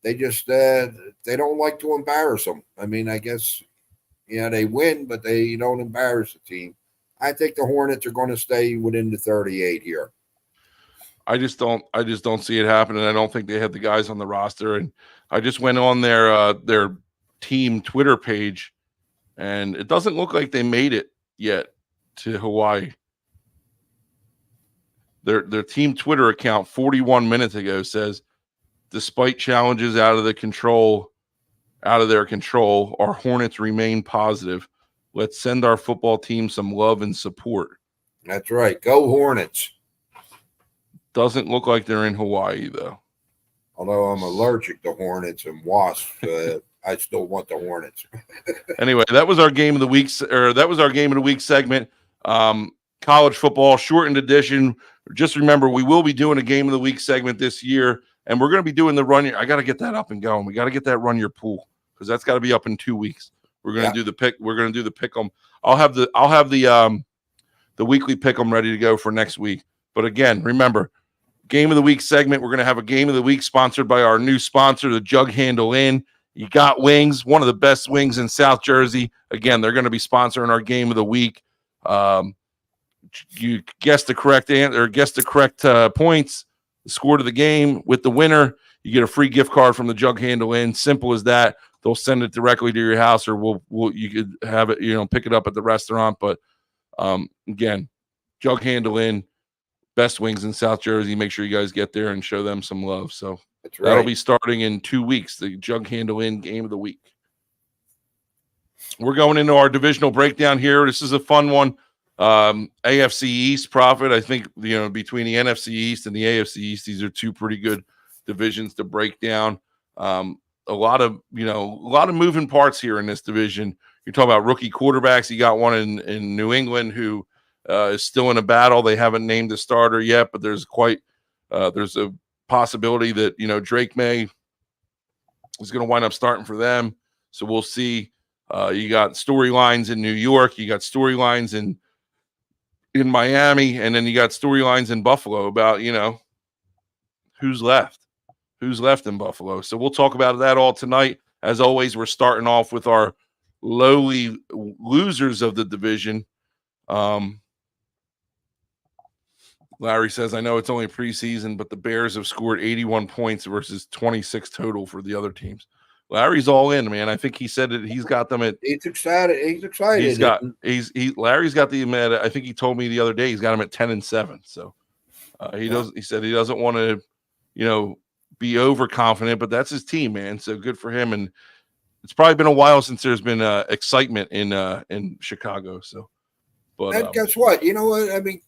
They just they don't like to embarrass them. I mean, I guess they win, but they don't embarrass the team. I think the Hornets are going to stay within the 38 here. I just don't see it happening. I don't think they had the guys on the roster, and I just went on their team Twitter page, and it doesn't look like they made it yet to Hawaii. Their team Twitter account 41 minutes ago says, despite challenges out of their control, our Hornets remain positive. Let's send our football team some love and support. That's right. Go Hornets. Doesn't look like they're in Hawaii, though. Although I'm allergic to hornets and wasps, I still want the Hornets. Anyway, that was our game of the week, segment. College football shortened edition. Just remember, we will be doing a game of the week segment this year, and we're going to be doing the run. I got to get that up and going. We got to get that run your pool because that's got to be up in 2 weeks. We're going to do the pick. We're going to do the pick 'em. I'll have the weekly pick 'em ready to go for next week. But again, remember, game of the week segment. We're going to have a game of the week sponsored by our new sponsor, the Jug Handle Inn. You got wings, one of the best wings in South Jersey. Again, they're going to be sponsoring our game of the week. You guess the correct answer, or guess the correct points, the score to the game with the winner. You get a free gift card from the Jug Handle Inn. Simple as that. They'll send it directly to your house, or you could have it, pick it up at the restaurant. But again, Jug Handle Inn, best wings in South Jersey. Make sure you guys get there and show them some love. So that's right. That'll be starting in 2 weeks. The Jug Handle Inn game of the week. We're going into our divisional breakdown here. This is a fun one. AFC East, Prophet. I think between the NFC East and the AFC East, these are 2 pretty good divisions to break down. A lot of moving parts here in this division. You're talking about rookie quarterbacks. You got one in New England who is still in a battle. They haven't named the starter yet, but there's a possibility that Drake May is going to wind up starting for them. So we'll see. You got storylines in New York. You got storylines in Miami, and then you got storylines in Buffalo about who's left in Buffalo. So we'll talk about that all tonight. As always, we're starting off with our lowly losers of the division. Larry says, I know it's only preseason, but the Bears have scored 81 points versus 26 total for the other teams. Larry's all in, man. I think he said that he's got them at. He's excited. Larry's got the at. I think he told me the other day he's got him at 10-7. So he said he doesn't want to, be overconfident, but that's his team, man. So good for him. And it's probably been a while since there's been excitement in Chicago. So, but and guess what? You know what? I mean,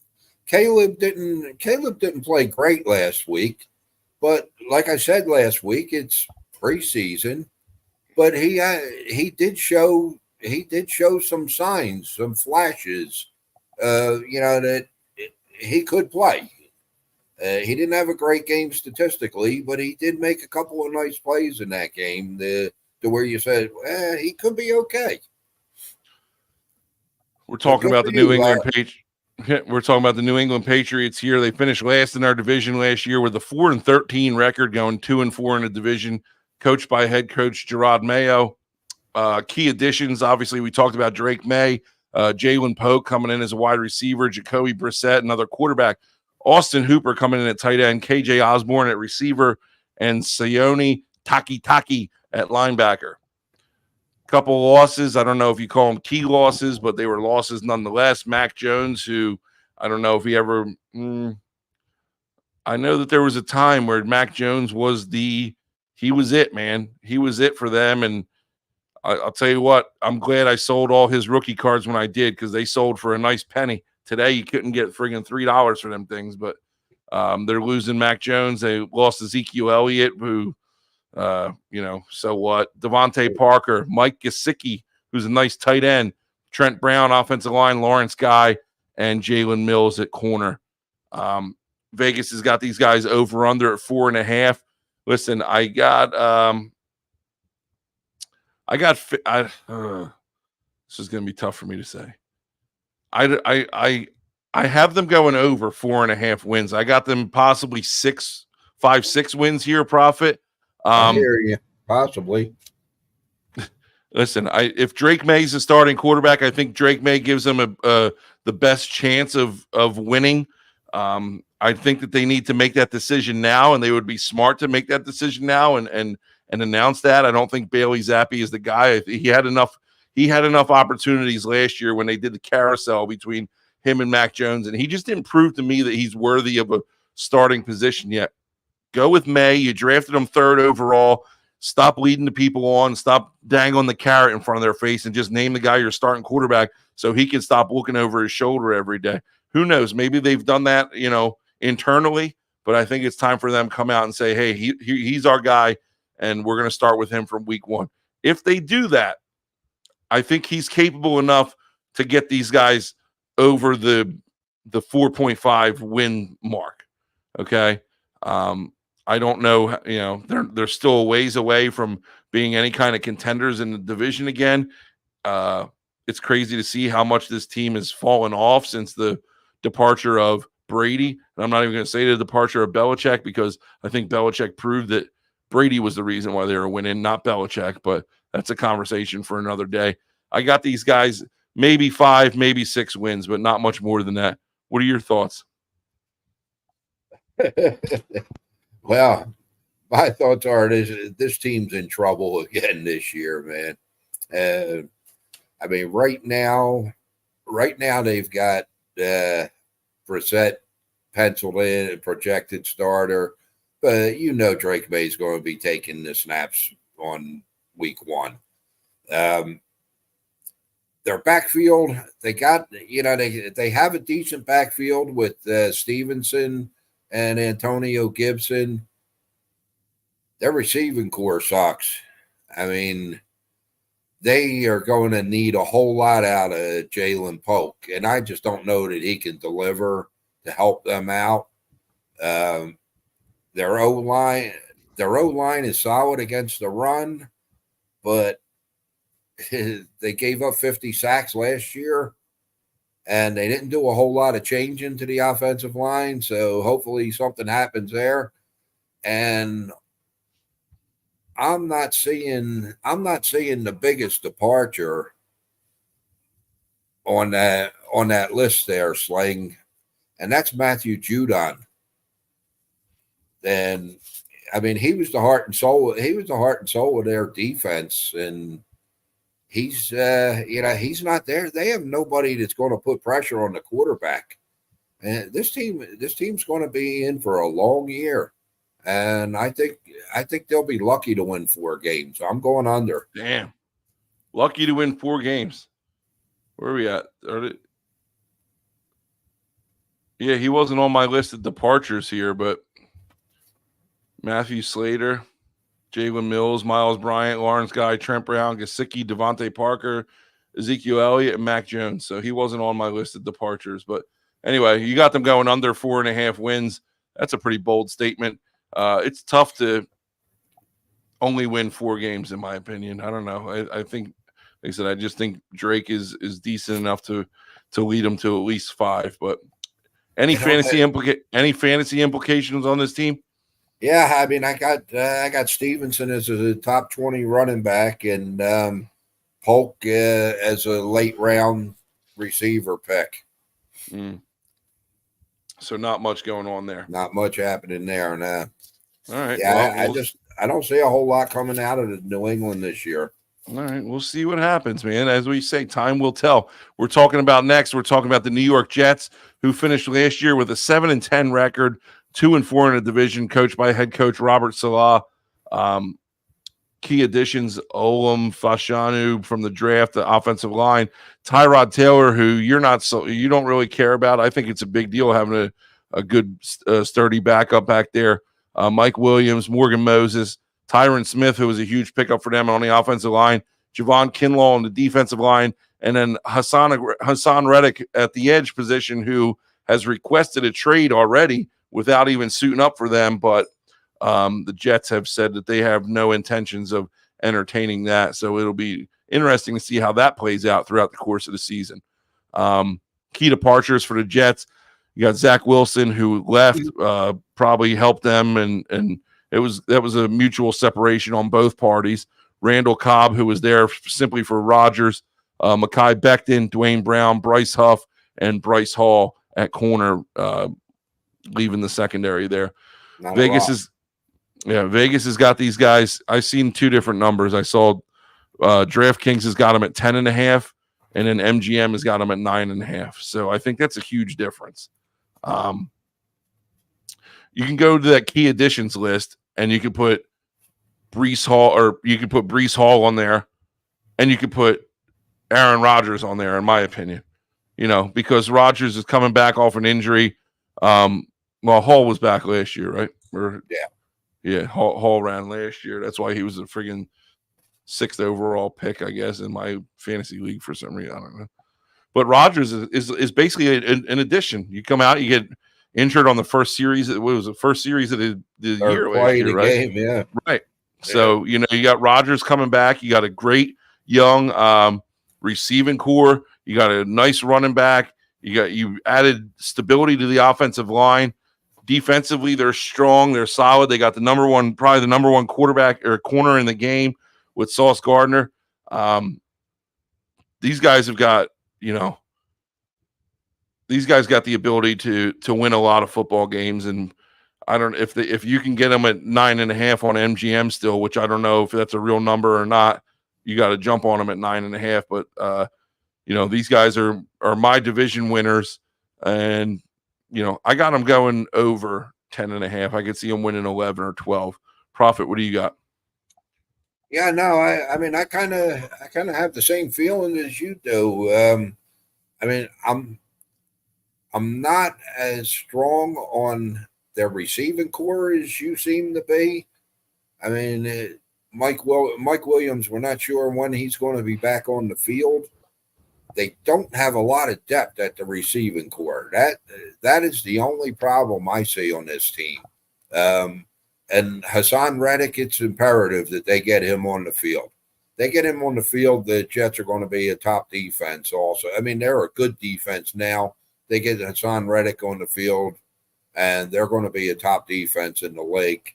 Caleb didn't play great last week, but like I said last week, it's preseason. But he did show some signs, some flashes, that he could play. He didn't have a great game statistically, but he did make a couple of nice plays in that game to where you said, he could be okay. We're talking about the New England Patriots. We're talking about the New England Patriots here. They finished last in our division last year with a 4-13 record, going 2-4 in the division, coached by head coach Gerard Mayo. Key additions, obviously, we talked about Drake May, Jalen Polk coming in as a wide receiver, Jacoby Brissett, another quarterback, Austin Hooper coming in at tight end, KJ Osborne at receiver, and Sione Taki at linebacker. Couple losses. I don't know if you call them key losses, but they were losses nonetheless. Mac Jones, who I don't know if he ever I know that there was a time where Mac Jones he was it, man. He was it for them. And I'll tell you what, I'm glad I sold all his rookie cards when I did, because they sold for a nice penny. Today, you couldn't get friggin' $3 for them things, but they're losing Mac Jones. They lost Ezekiel Elliott, who so what? Devontae Parker, Mike Gesicki, who's a nice tight end, Trent Brown, offensive line, Lawrence Guy, and Jalen Mills at corner. Vegas has got these guys over under at 4.5. Listen, this is going to be tough for me to say. I have them going over 4.5 wins. I got them possibly 6 wins here, Prophet. I hear you. Possibly. Listen, if Drake May's a starting quarterback, I think Drake May gives them the best chance of winning. I think that they need to make that decision now, and they would be smart to make that decision now and announce that. I don't think Bailey Zappi is the guy. He had enough opportunities last year when they did the carousel between him and Mac Jones, and he just didn't prove to me that he's worthy of a starting position yet. Go with May. You drafted him 3rd overall. Stop leading the people on. Stop dangling the carrot in front of their face and just name the guy your starting quarterback so he can stop looking over his shoulder every day. Who knows? Maybe they've done that, internally, but I think it's time for them to come out and say, hey, he's our guy, and we're going to start with him from week 1. If they do that, I think he's capable enough to get these guys over the 4.5 win mark. Okay. I don't know, they're still a ways away from being any kind of contenders in the division again. It's crazy to see how much this team has fallen off since the departure of Brady. And I'm not even going to say the departure of Belichick, because I think Belichick proved that Brady was the reason why they were winning, not Belichick, but that's a conversation for another day. I got these guys maybe 5, maybe 6 wins, but not much more than that. What are your thoughts? Well, my thoughts are this team's in trouble again this year, man. Right now they've got Brissett penciled in, a projected starter, but Drake May's going to be taking the snaps on week 1. Their backfield, they got, they have a decent backfield with Stevenson and Antonio Gibson. Their receiving core sucks. They are going to need a whole lot out of Jalen Polk, and I just don't know that he can deliver to help them out. Their O-line is solid against the run, but they gave up 50 sacks last year, and they didn't do a whole lot of changing to the offensive line. So hopefully something happens there. And I'm not seeing the biggest departure on that list there, Sling. and that's Matthew Judon. And I mean, he was the heart and soul. He was the heart and soul of their defense, and he's he's not there. They have nobody that's going to put pressure on the quarterback. And this team's going to be in for a long year, and I think they'll be lucky to win 4 games. I'm going under. Damn, lucky to win 4 games. Where are we at? Yeah, he wasn't on my list of departures here, but Matthew Slater, Jalen Mills, Miles Bryant, Lawrence Guy, Trent Brown, Gesicki, Devontae Parker, Ezekiel Elliott, and Mac Jones. So he wasn't on my list of departures. But anyway, you got them going under 4.5 wins. That's a pretty bold statement. It's tough to only win 4 games, in my opinion. I don't know. I think, like I said, I just think Drake is decent enough to lead them to at least 5. But any fantasy implications on this team? Yeah, I mean, I got Stevenson as a top 20 running back, and Polk as a late round receiver pick. So not much going on there. Not much happening there. Nah. All right. Yeah, well, I don't see a whole lot coming out of New England this year. All right, we'll see what happens, man. As we say, time will tell. We're talking about the New York Jets, who finished last year with a 7-10 record, 2-4 in a division, coached by head coach Robert Saleh. Key additions: Olam Fashanu from the draft, the offensive line, Tyrod Taylor, who you don't really care about. I think it's a big deal having a good sturdy backup back there. Mike Williams, Morgan Moses, Tyron Smith, who was a huge pickup for them on the offensive line, Javon Kinlaw on the defensive line, and then Hassan Reddick at the edge position, who has requested a trade already without even suiting up for them. But the Jets have said that they have no intentions of entertaining that. So it'll be interesting to see how that plays out throughout the course of the season. Key departures for the Jets. You got Zach Wilson, who left, probably helped them, and that was a mutual separation on both parties. Randall Cobb, who was there simply for Rodgers, Mekhi Becton, Dwayne Brown, Bryce Huff, and Bryce Hall at corner, leaving the secondary there. Vegas has got these guys. I've seen 2 different numbers. I saw DraftKings has got them at 10.5, and then MGM has got them at 9.5. So I think that's a huge difference. You can go to that key additions list, and you can put Breece Hall on there, and you could put Aaron Rodgers on there, in my opinion. Because Rodgers is coming back off an injury. Hall was back last year, right? Yeah. Hall ran last year. That's why he was a friggin' 6th overall pick, I guess, in my fantasy league for some reason. I don't know. But Rodgers is basically an addition. You come out, you get injured on the first series. It was the first series of the year last year, right? Game, yeah. Right. So, you got Rodgers coming back. You got a great young receiving core. You got a nice running back. You added stability to the offensive line. Defensively, they're strong. They're solid. They got probably the number one quarterback or corner in the game with Sauce Gardner. These guys have got, these guys got the ability to win a lot of football games. And I don't know if you can get them at 9.5 on MGM still, which I don't know if that's a real number or not. You got to jump on them at 9.5. But these guys are my division winners, and I got them going over 10.5. I could see them winning 11 or 12. Prophet, what do you got? Yeah, no, I mean, I kind of have the same feeling as you do. I mean, I'm not as strong on their receiving core as you seem to be. I mean, Mike Williams, we're not sure when he's going to be back on the field. They don't have a lot of depth at the receiving core. That is the only problem I see on this team. And Hassan Reddick, it's imperative that they get him on the field. They get him on the field, the Jets are going to be a top defense also. I mean, they're a good defense now. They get Hassan Reddick on the field, and they're going to be a top defense in the league.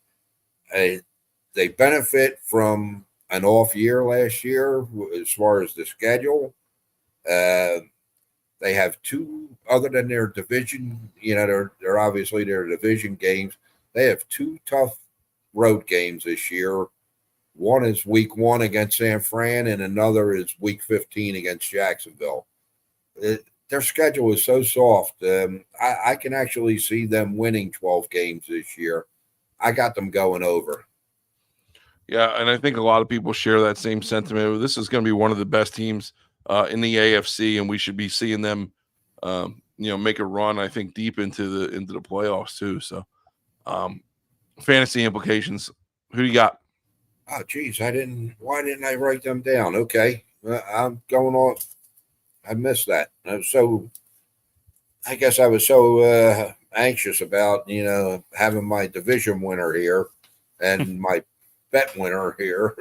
They benefit from an off year last year as far as the schedule. They They have two, other than their division, they're obviously their division games. They have two tough road games this year. One is week 1 against San Fran, and another is week 15 against Jacksonville. Their schedule is so soft. I can actually see them winning 12 games this year. I got them going over. Yeah, and I think a lot of people share that same sentiment. This is going to be one of the best teams in the AFC, and we should be seeing them, make a run. I think deep into the playoffs too. So, fantasy implications. Who do you got? Oh, geez, why didn't I write them down? Okay, I'm going on. I missed that. I guess I was so anxious about having my division winner here and my bet winner here.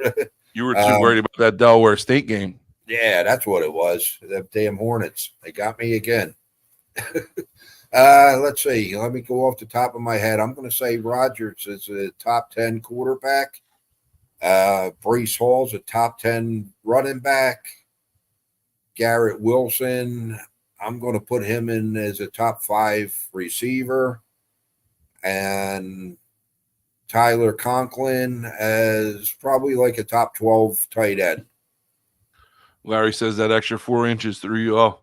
You were too worried about that Delaware State game. Yeah, that's what it was. The damn Hornets. They got me again. Let's see. Let me go off the top of my head. I'm going to say Rodgers is a top 10 quarterback. Brees Hall's a top 10 running back. Garrett Wilson, I'm going to put him in as a top 5 receiver. And Tyler Conklin as probably like a top 12 tight end. Larry says that extra 4 inches threw you off.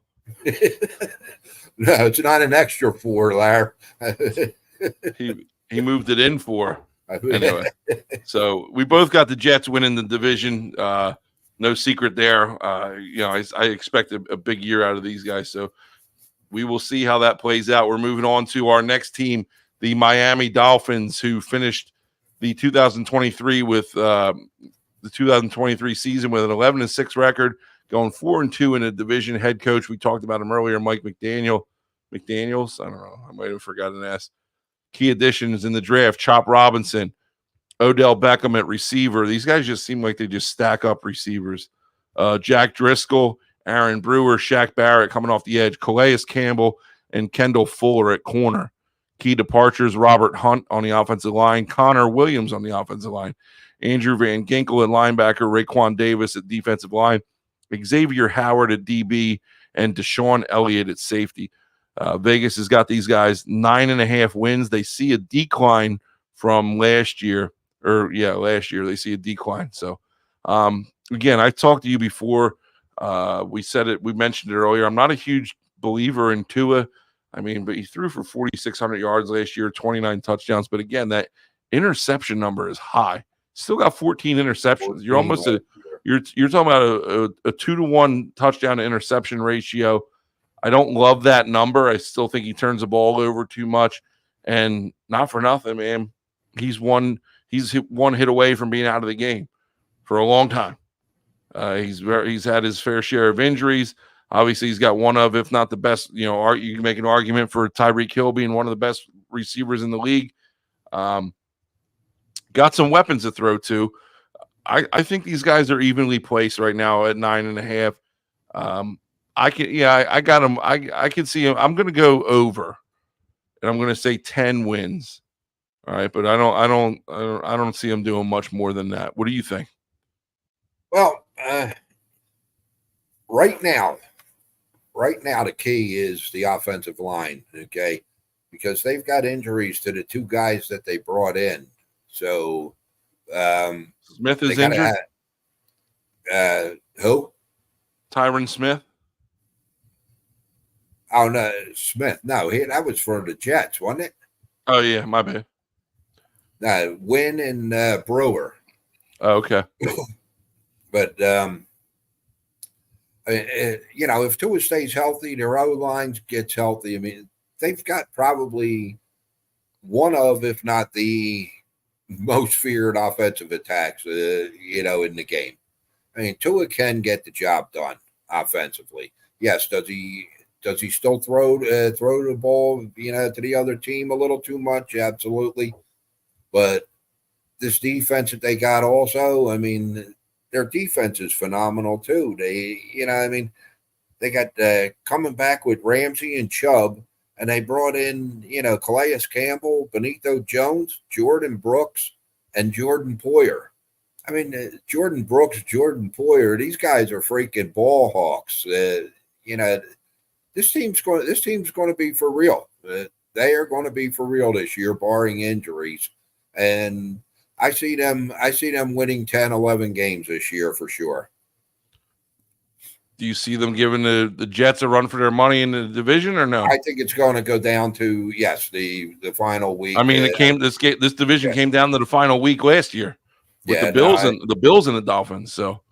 No, it's not an extra 4, Larry. he moved it in 4. Anyway, so we both got the Jets winning the division. No secret there. I expect a big year out of these guys. So we will see how that plays out. We're moving on to our next team, the Miami Dolphins, who finished the 2023 with the 2023 season with an 11-6 record, going 4-2 in the division. Head coach, we talked about him earlier, Mike McDaniels. I don't know. I might have forgotten to ask. Key additions in the draft: Chop Robinson, Odell Beckham at receiver. These guys just seem like they just stack up receivers. Jack Driscoll, Aaron Brewer, Shaq Barrett coming off the edge, Calais Campbell, and Kendall Fuller at corner. Key departures: Robert Hunt on the offensive line, Connor Williams on the offensive line, Andrew Van Ginkel at linebacker, Raekwon Davis at defensive line, Xavier Howard at DB, and Deshaun Elliott at safety. Vegas has got these guys 9.5 wins. They see a decline from last year. Last year they see a decline. So, again, I talked to you before. We mentioned it earlier. I'm not a huge believer in Tua. I mean, but he threw for 4,600 yards last year, 29 touchdowns. But again, that interception number is high. Still got 14 interceptions. You're almost you're talking about a 2-to-1 touchdown to interception ratio. I don't love that number. I still think he turns the ball over too much, and not for nothing, man. He's one hit away from being out of the game for a long time. He's had his fair share of injuries. Obviously, he's got one of, if not the best. You can make an argument for Tyreek Hill being one of the best receivers in the league. Got some weapons to throw to. I think these guys are evenly placed right now at 9.5. I got him. I can see him. I'm going to go over, and I'm going to say 10 wins. All right, but I don't see him doing much more than that. What do you think? Well, right now, the key is the offensive line. Okay, because they've got injuries to the 2 guys that they brought in. So Smith is injured. Who? Tyron Smith. Oh no, Smith. No, that was for the Jets, wasn't it? Oh yeah, my bad. Wynn and Brewer. Oh, okay. But if Tua stays healthy, their O line gets healthy. I mean, they've got probably one of, if not the most feared offensive attacks, in the game. I mean, Tua can get the job done offensively. Yes, does he still throw the ball, to the other team a little too much? Absolutely. But this defense that they got also, I mean, their defense is phenomenal too. They got coming back with Ramsey and Chubb, and they brought in, Calais Campbell, Benito Jones, Jordan Brooks, and Jordan Poyer. I mean, Jordan Brooks, Jordan Poyer, these guys are freaking ball hawks. this team's going to be for real. They are going to be for real this year, barring injuries. And I see them winning 10, 11 games this year for sure. Do you see them giving the Jets a run for their money in the division or no? I think it's going to go down to the final week. I mean, this division came down to the final week last year with the Bills and the Dolphins. So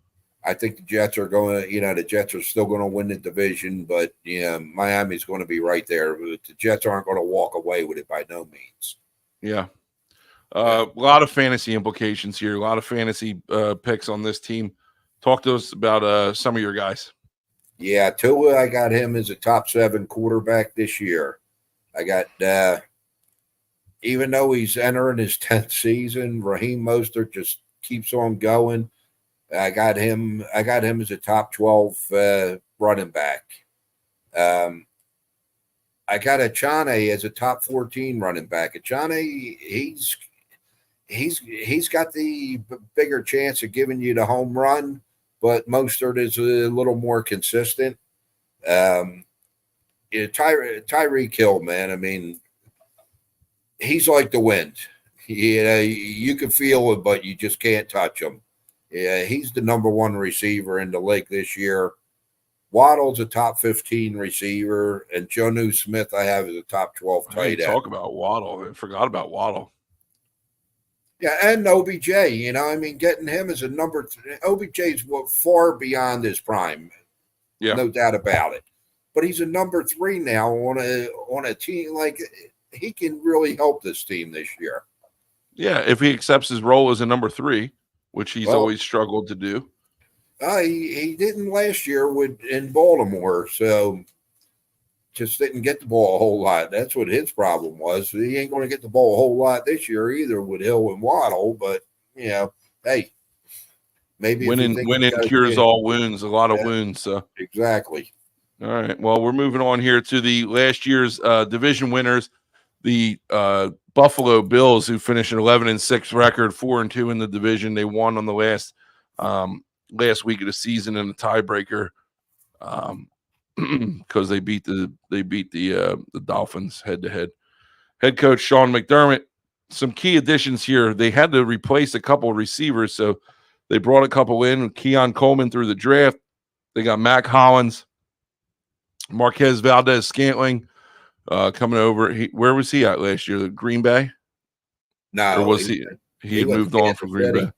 I think the Jets are going to, the Jets are still going to win the division, but Miami's going to be right there. The Jets aren't going to walk away with it by no means. Yeah. A lot of fantasy implications here. A lot of fantasy picks on this team. Talk to us about some of your guys. Yeah, Tua, I got him as a top 7 quarterback this year. I got, even though he's entering his 10th season, Raheem Mostert just keeps on going. I got him as a top 12 running back. I got Achane as a top 14 running back. Achane, he's got the bigger chance of giving you the home run, but Mostert is a little more consistent. Tyreek Hill, man. I mean, he's like the wind. You can feel it, but you just can't touch him. Yeah, he's the number 1 receiver in the league this year. Waddle's a top 15 receiver, and Jonnu Smith I have as a top 12 tight end. Talk about Waddle. I forgot about Waddle. Yeah, and OBJ, getting him as a number 3. OBJ's far beyond his prime. Yeah. No doubt about it. But he's a number 3 now on a team. Like, he can really help this team this year. Yeah, if he accepts his role as a number 3, which he's always struggled to do. He didn't last year in Baltimore, so just didn't get the ball a whole lot. That's what his problem was. He ain't going to get the ball a whole lot this year either with Hill and Waddle, but, hey, maybe winning cures all wounds, a lot of wounds. So. Exactly. All right, well, we're moving on here to the last year's division winners, the Buffalo Bills, who finished an 11-6 record, 4-2 in the division. They won on the last week of the season in a tiebreaker because they beat the Dolphins head to head. Head coach Sean McDermott. Some key additions here. They had to replace a couple of receivers, so they brought a couple in. Keon Coleman through the draft. They got Mac Hollins, Marquez Valdez-Scantling. Coming over, where was he at last year? Green Bay? No, or was he had moved on from Green Bay?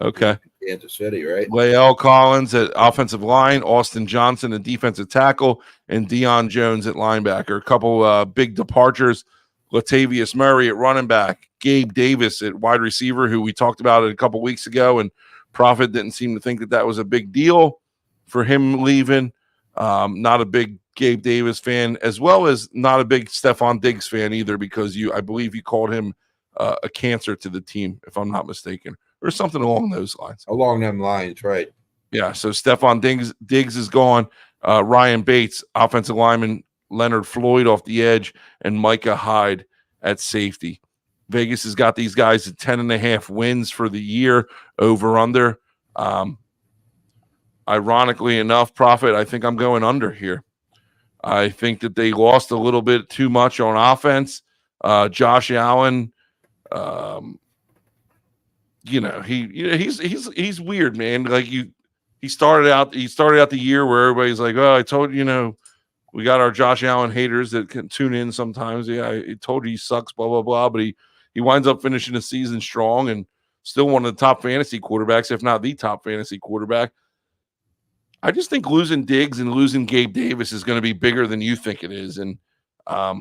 Okay, Kansas City, right? Lael Collins at offensive line, Austin Johnson at defensive tackle, and Deion Jones at linebacker. A couple big departures: Latavius Murray at running back, Gabe Davis at wide receiver, who we talked about it a couple weeks ago, and Proffet didn't seem to think that was a big deal for him leaving. Not a big Gabe Davis fan, as well as not a big Stephon Diggs fan either, because I believe you called him a cancer to the team, if I'm not mistaken, or something along those lines. Along them lines, right? Yeah. So Stephon Diggs is gone. Ryan Bates, offensive lineman, Leonard Floyd off the edge, and Micah Hyde at safety. Vegas has got these guys at 10.5 wins for the year, over under. Ironically enough, Proffet, I think I'm going under here. I think that they lost a little bit too much on offense. Josh Allen, he's weird, man. Like he started out the year where everybody's like, "Oh, I told you, we got our Josh Allen haters that can tune in sometimes. Yeah, I told you he sucks, blah blah blah." But he winds up finishing the season strong and still one of the top fantasy quarterbacks, if not the top fantasy quarterback. I just think losing Diggs and losing Gabe Davis is going to be bigger than you think it is. And I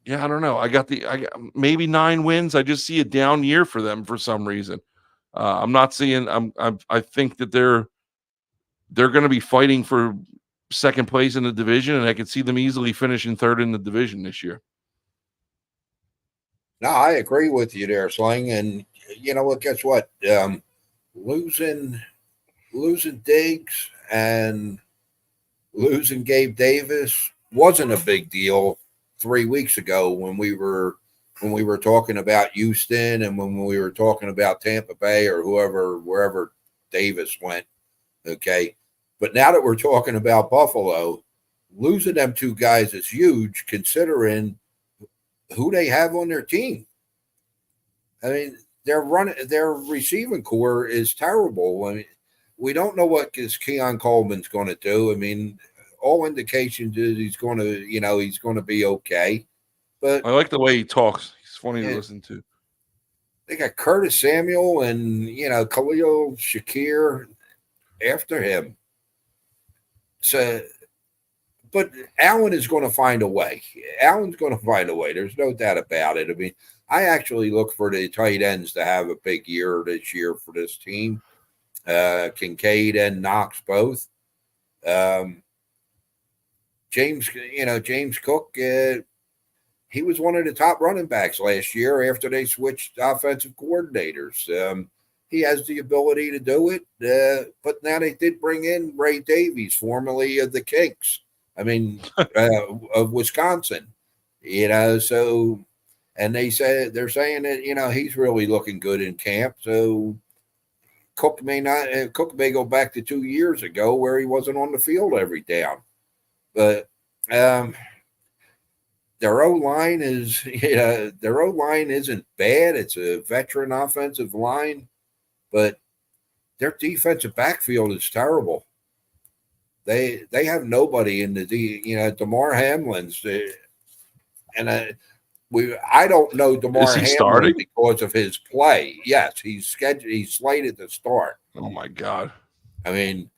don't know. I got maybe 9 wins. I just see a down year for them for some reason. I'm not seeing. I think that they're going to be fighting for second place in the division, and I could see them easily finishing 3rd in the division this year. No, I agree with you there, Sling. And you know what? Guess what? Losing Diggs and losing Gabe Davis wasn't a big deal 3 weeks ago when we were talking about Houston and when we were talking about Tampa Bay or wherever Davis went. Okay. But now that we're talking about Buffalo, losing them two guys is huge considering who they have on their team. I mean, their receiving core is terrible. I mean, we don't know what this Keon Coleman's going to do. I mean, all indications is he's going to be okay. But I like the way he talks. He's funny to yeah, listen to. they got Curtis Samuel and Khalil Shakir after him. So, but Allen is going to find a way. Allen's going to find a way. There's no doubt about it. I mean, I actually look for the tight ends to have a big year this year for this team. Kincaid and Knox both. James Cook, he was one of the top running backs last year after they switched offensive coordinators. He has the ability to do it, but now they did bring in Ray Davies, formerly of the Kinks. I mean, of Wisconsin. So, and they're saying that he's really looking good in camp. So Cook may go back to 2 years ago where he wasn't on the field every down. But their O line isn't bad. It's a veteran offensive line, but their defensive backfield is terrible. They have nobody in DeMar Hamlin's, and I don't know DeMar Is he Hamlin starting? because of his play. Yes, he's slated to start. Oh my God! I mean,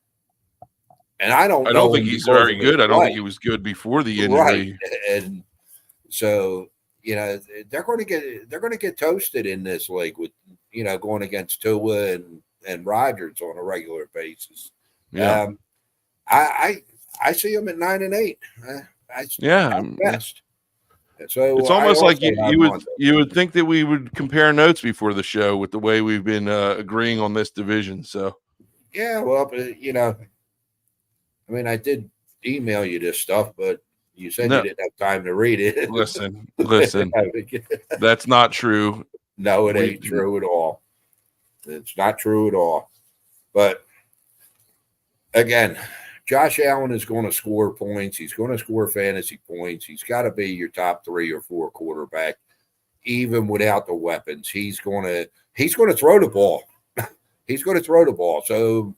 and I don't I know don't think him he's because very of his good. I don't play. think he was good before the Right, injury. and so they're going to get toasted in this league with going against Tua and Rodgers on a regular basis. Yeah, I see them at 9-8. yeah. At best. So It's I almost also like have you them would think that we would compare notes before the show with the way we've been agreeing on this division. So yeah, well, I mean, I did email you this stuff, but you said you no, didn't have time to read it. listen. That's not true. No, it We ain't true at all. It's not true at all. But again, Josh Allen is going to score points. He's going to score fantasy points. He's got to be your top 3 or 4 quarterback, even without the weapons. He's going to throw the ball. He's going to throw the ball. So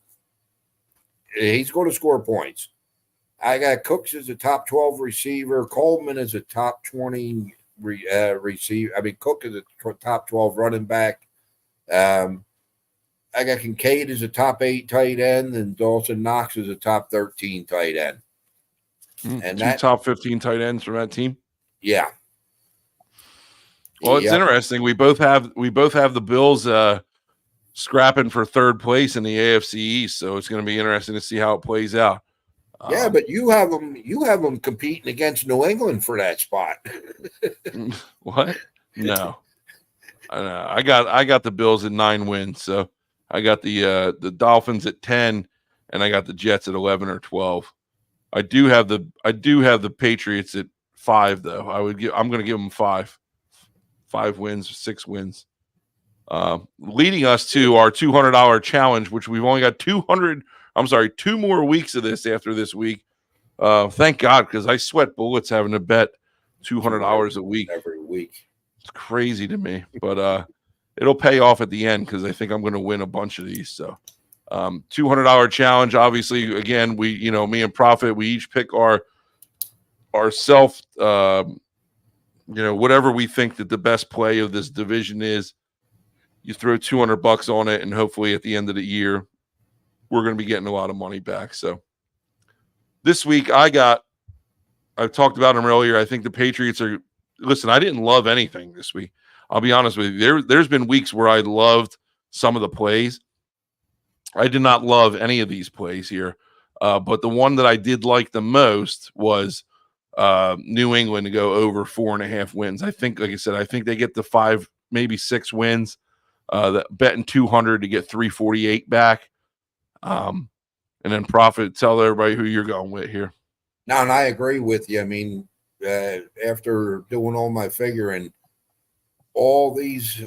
he's going to score points. I got Cooks as a top 12 receiver. Coleman is a top 20 receiver. I mean, Cook is a top 12 running back. I got Kincaid as a top 8 tight end, and Dawson Knox as a top 13 tight end. And 2 top 15 tight ends from that team. Yeah. Well, it's interesting. We both have the Bills scrapping for third place in the AFC East, so it's going to be interesting to see how it plays out. Yeah, but you have them competing against New England for that spot. What? No. I got the Bills at 9 wins, so I got the Dolphins at 10, and I got the Jets at 11 or 12. I do have the Patriots at 5 though. I'm going to give them 5 wins, 6 wins. Leading us to our $200 challenge, which we've only got 2 more weeks of this after this week. Thank God, because I sweat bullets having to bet $200 a week every week. It's crazy to me, but it'll pay off at the end because I think I'm going to win a bunch of these. So, $200 challenge. Obviously, again, me and Proffet, we each pick our self, whatever we think that the best play of this division is. You throw $200 on it, and hopefully at the end of the year, we're going to be getting a lot of money back. So this week I've talked about them earlier. I think the Patriots are, listen, I didn't love anything this week. I'll be honest with you. There's been weeks where I loved some of the plays. I did not love any of these plays here. But the one that I did like the most was New England to go over 4.5 wins. I think, like I said, I think they get the 5, maybe 6 wins. Betting 200 to get 348 back. And then Proffet, tell everybody who you're going with here. No, and I agree with you. I mean, after doing all my figuring, all these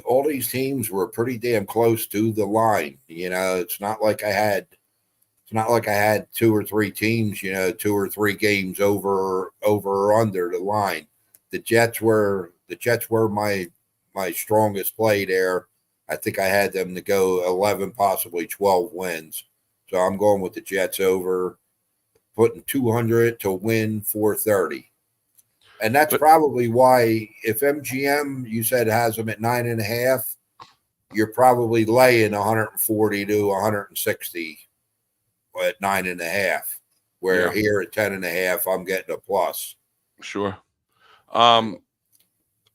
teams were pretty damn close to the line. It's not like I had it's not like I had two or three teams, 2 or 3 games over or under the line. The Jets were my strongest play there. I think I had them to go 11, possibly 12 wins. So I'm going with the Jets over, putting 200 to win 430. And that's But probably why, if MGM, you said, has them at 9.5, you're probably laying 140 to 160 at 9.5. Where yeah, here at 10.5, I'm getting a plus. sure. Um,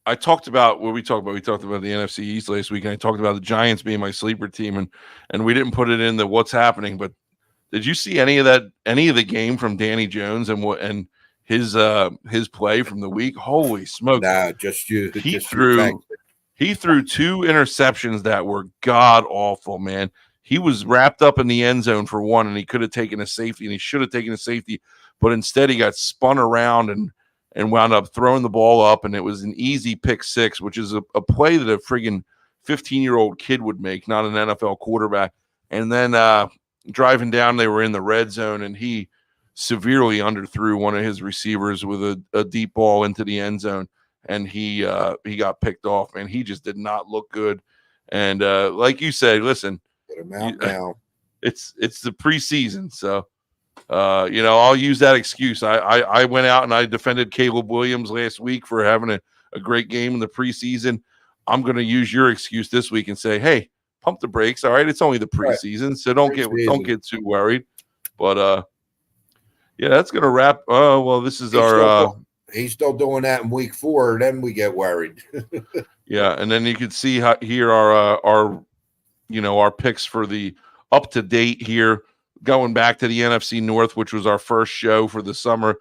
I talked about what we talked about. We talked about the NFC East last week, and I talked about the Giants being my sleeper team, and we didn't put it in the what's happening. But did you see any of the game from Danny Jones and his play from the week? Holy smokes! No, just you, He just you think. threw he threw 2 interceptions that were god awful, man. He was wrapped up in the end zone for one, and he could have taken a safety, and he should have taken a safety, but instead he got spun around and wound up throwing the ball up, and it was an easy pick six, which is a play that a friggin' 15-year-old kid would make, not an NFL quarterback. And then driving down, they were in the red zone, and he severely underthrew one of his receivers with a deep ball into the end zone, and he got picked off. Man, he just did not look good. And like you say, listen, Get him out now. it's the preseason, so I'll use that excuse. I went out and I defended Caleb Williams last week for having a great game in the preseason. I'm going to use your excuse this week and say, hey, pump the brakes. All right, it's only the preseason, so don't get too worried. But yeah, that's going to wrap. Oh well, this is He's still doing that in week 4. Then we get worried. yeah, and then you can see here our picks for the up to date here. Going back to the NFC North, which was our first show for the summer,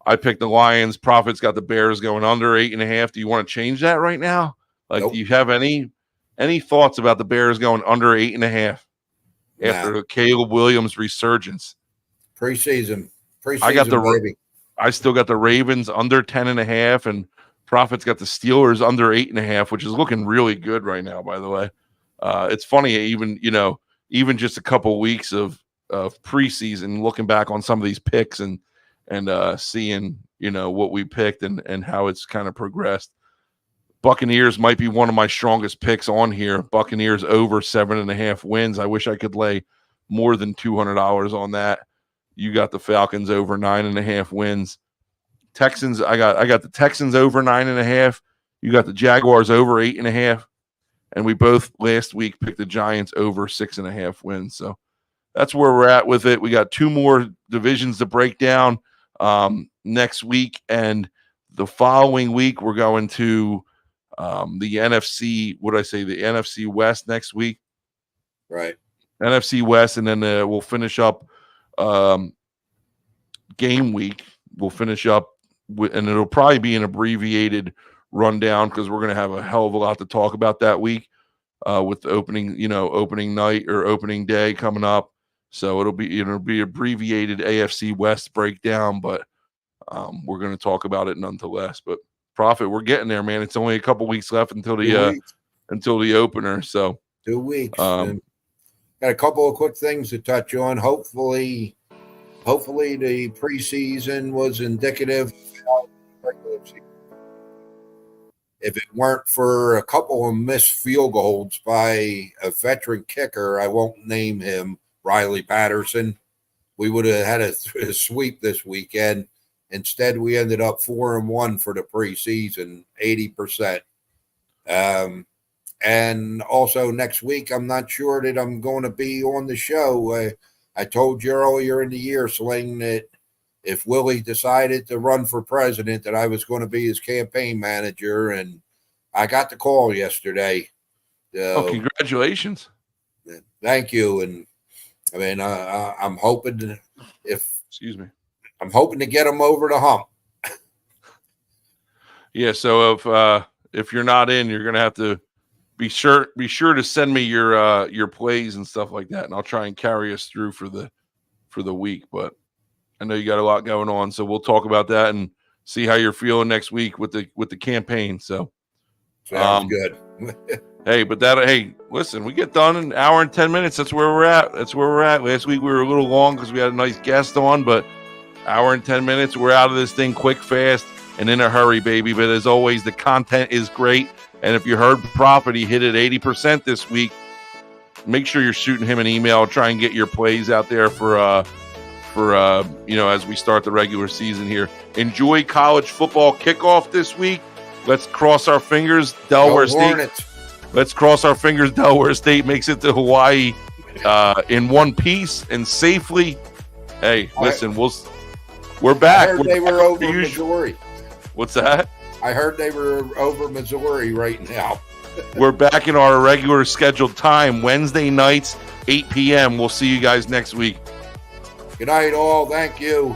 I picked the Lions. Prophet's got the Bears going under 8.5. Do you want to change that right now? Like, Nope. do you have any thoughts about the Bears going under 8.5 after the Caleb Williams resurgence? Preseason, baby. I still got the Ravens under 10.5, and Prophet's got the Steelers under 8.5, which is looking really good right now. By the way, it's funny, even just a couple weeks of preseason, looking back on some of these picks and seeing what we picked and how it's kind of progressed. Buccaneers might be one of my strongest picks on here. Buccaneers over 7.5 wins. I wish I could lay more than $200 on that. You got the Falcons over 9.5 wins. Texans, I got the Texans over 9.5. You got the Jaguars over 8.5. And we both last week picked the Giants over 6.5 wins. So that's where we're at with it. We got 2 more divisions to break down next week. And the following week, we're going to the NFC. What did I say? The NFC West next week. Right. NFC West. And then we'll finish up game week. We'll finish up and it'll probably be an abbreviated rundown because we're going to have a hell of a lot to talk about that week with the opening night or opening day coming up. So it'll be abbreviated AFC West breakdown, but we're going to talk about it nonetheless. But Prophet, we're getting there, man. It's only a couple weeks left until the opener. So 2 weeks. Got a couple of quick things to touch on. Hopefully the preseason was indicative of regular season. If it weren't for a couple of missed field goals by a veteran kicker, I won't name him, Riley Patterson, we would have had a sweep this weekend. Instead, we ended up 4-1 for the preseason, 80%. And also next week, I'm not sure that I'm going to be on the show. I told you earlier in the year, Sling, that if Willie decided to run for president, that I was going to be his campaign manager, and I got the call yesterday. Congratulations! Thank you. And I mean, I'm hoping I'm hoping to get him over the hump. Yeah. So if you're not in, you're going to have to be sure to send me your plays and stuff like that, and I'll try and carry us through for the week. But I know you got a lot going on, so we'll talk about that and see how you're feeling next week with the campaign. So sounds good. Hey, but listen, we get done in an hour and 10 minutes. That's where we're at. Last week we were a little long because we had a nice guest on, but hour and 10 minutes, we're out of this thing quick, fast, and in a hurry, baby. But as always, the content is great. And if you heard Proffet, he hit it 80% this week. Make sure you're shooting him an email. Try and get your plays out there for as we start the regular season here. Enjoy college football kickoff this week. Let's cross our fingers. Delaware State. Hornets. Let's cross our fingers. Delaware State makes it to Hawaii in one piece and safely. Hey, listen, we're back. I heard they were over Missouri. What's that? I heard they were over Missouri right now. We're back in our regular scheduled time, Wednesday nights, 8 p.m. We'll see you guys next week. Good night, all. Thank you.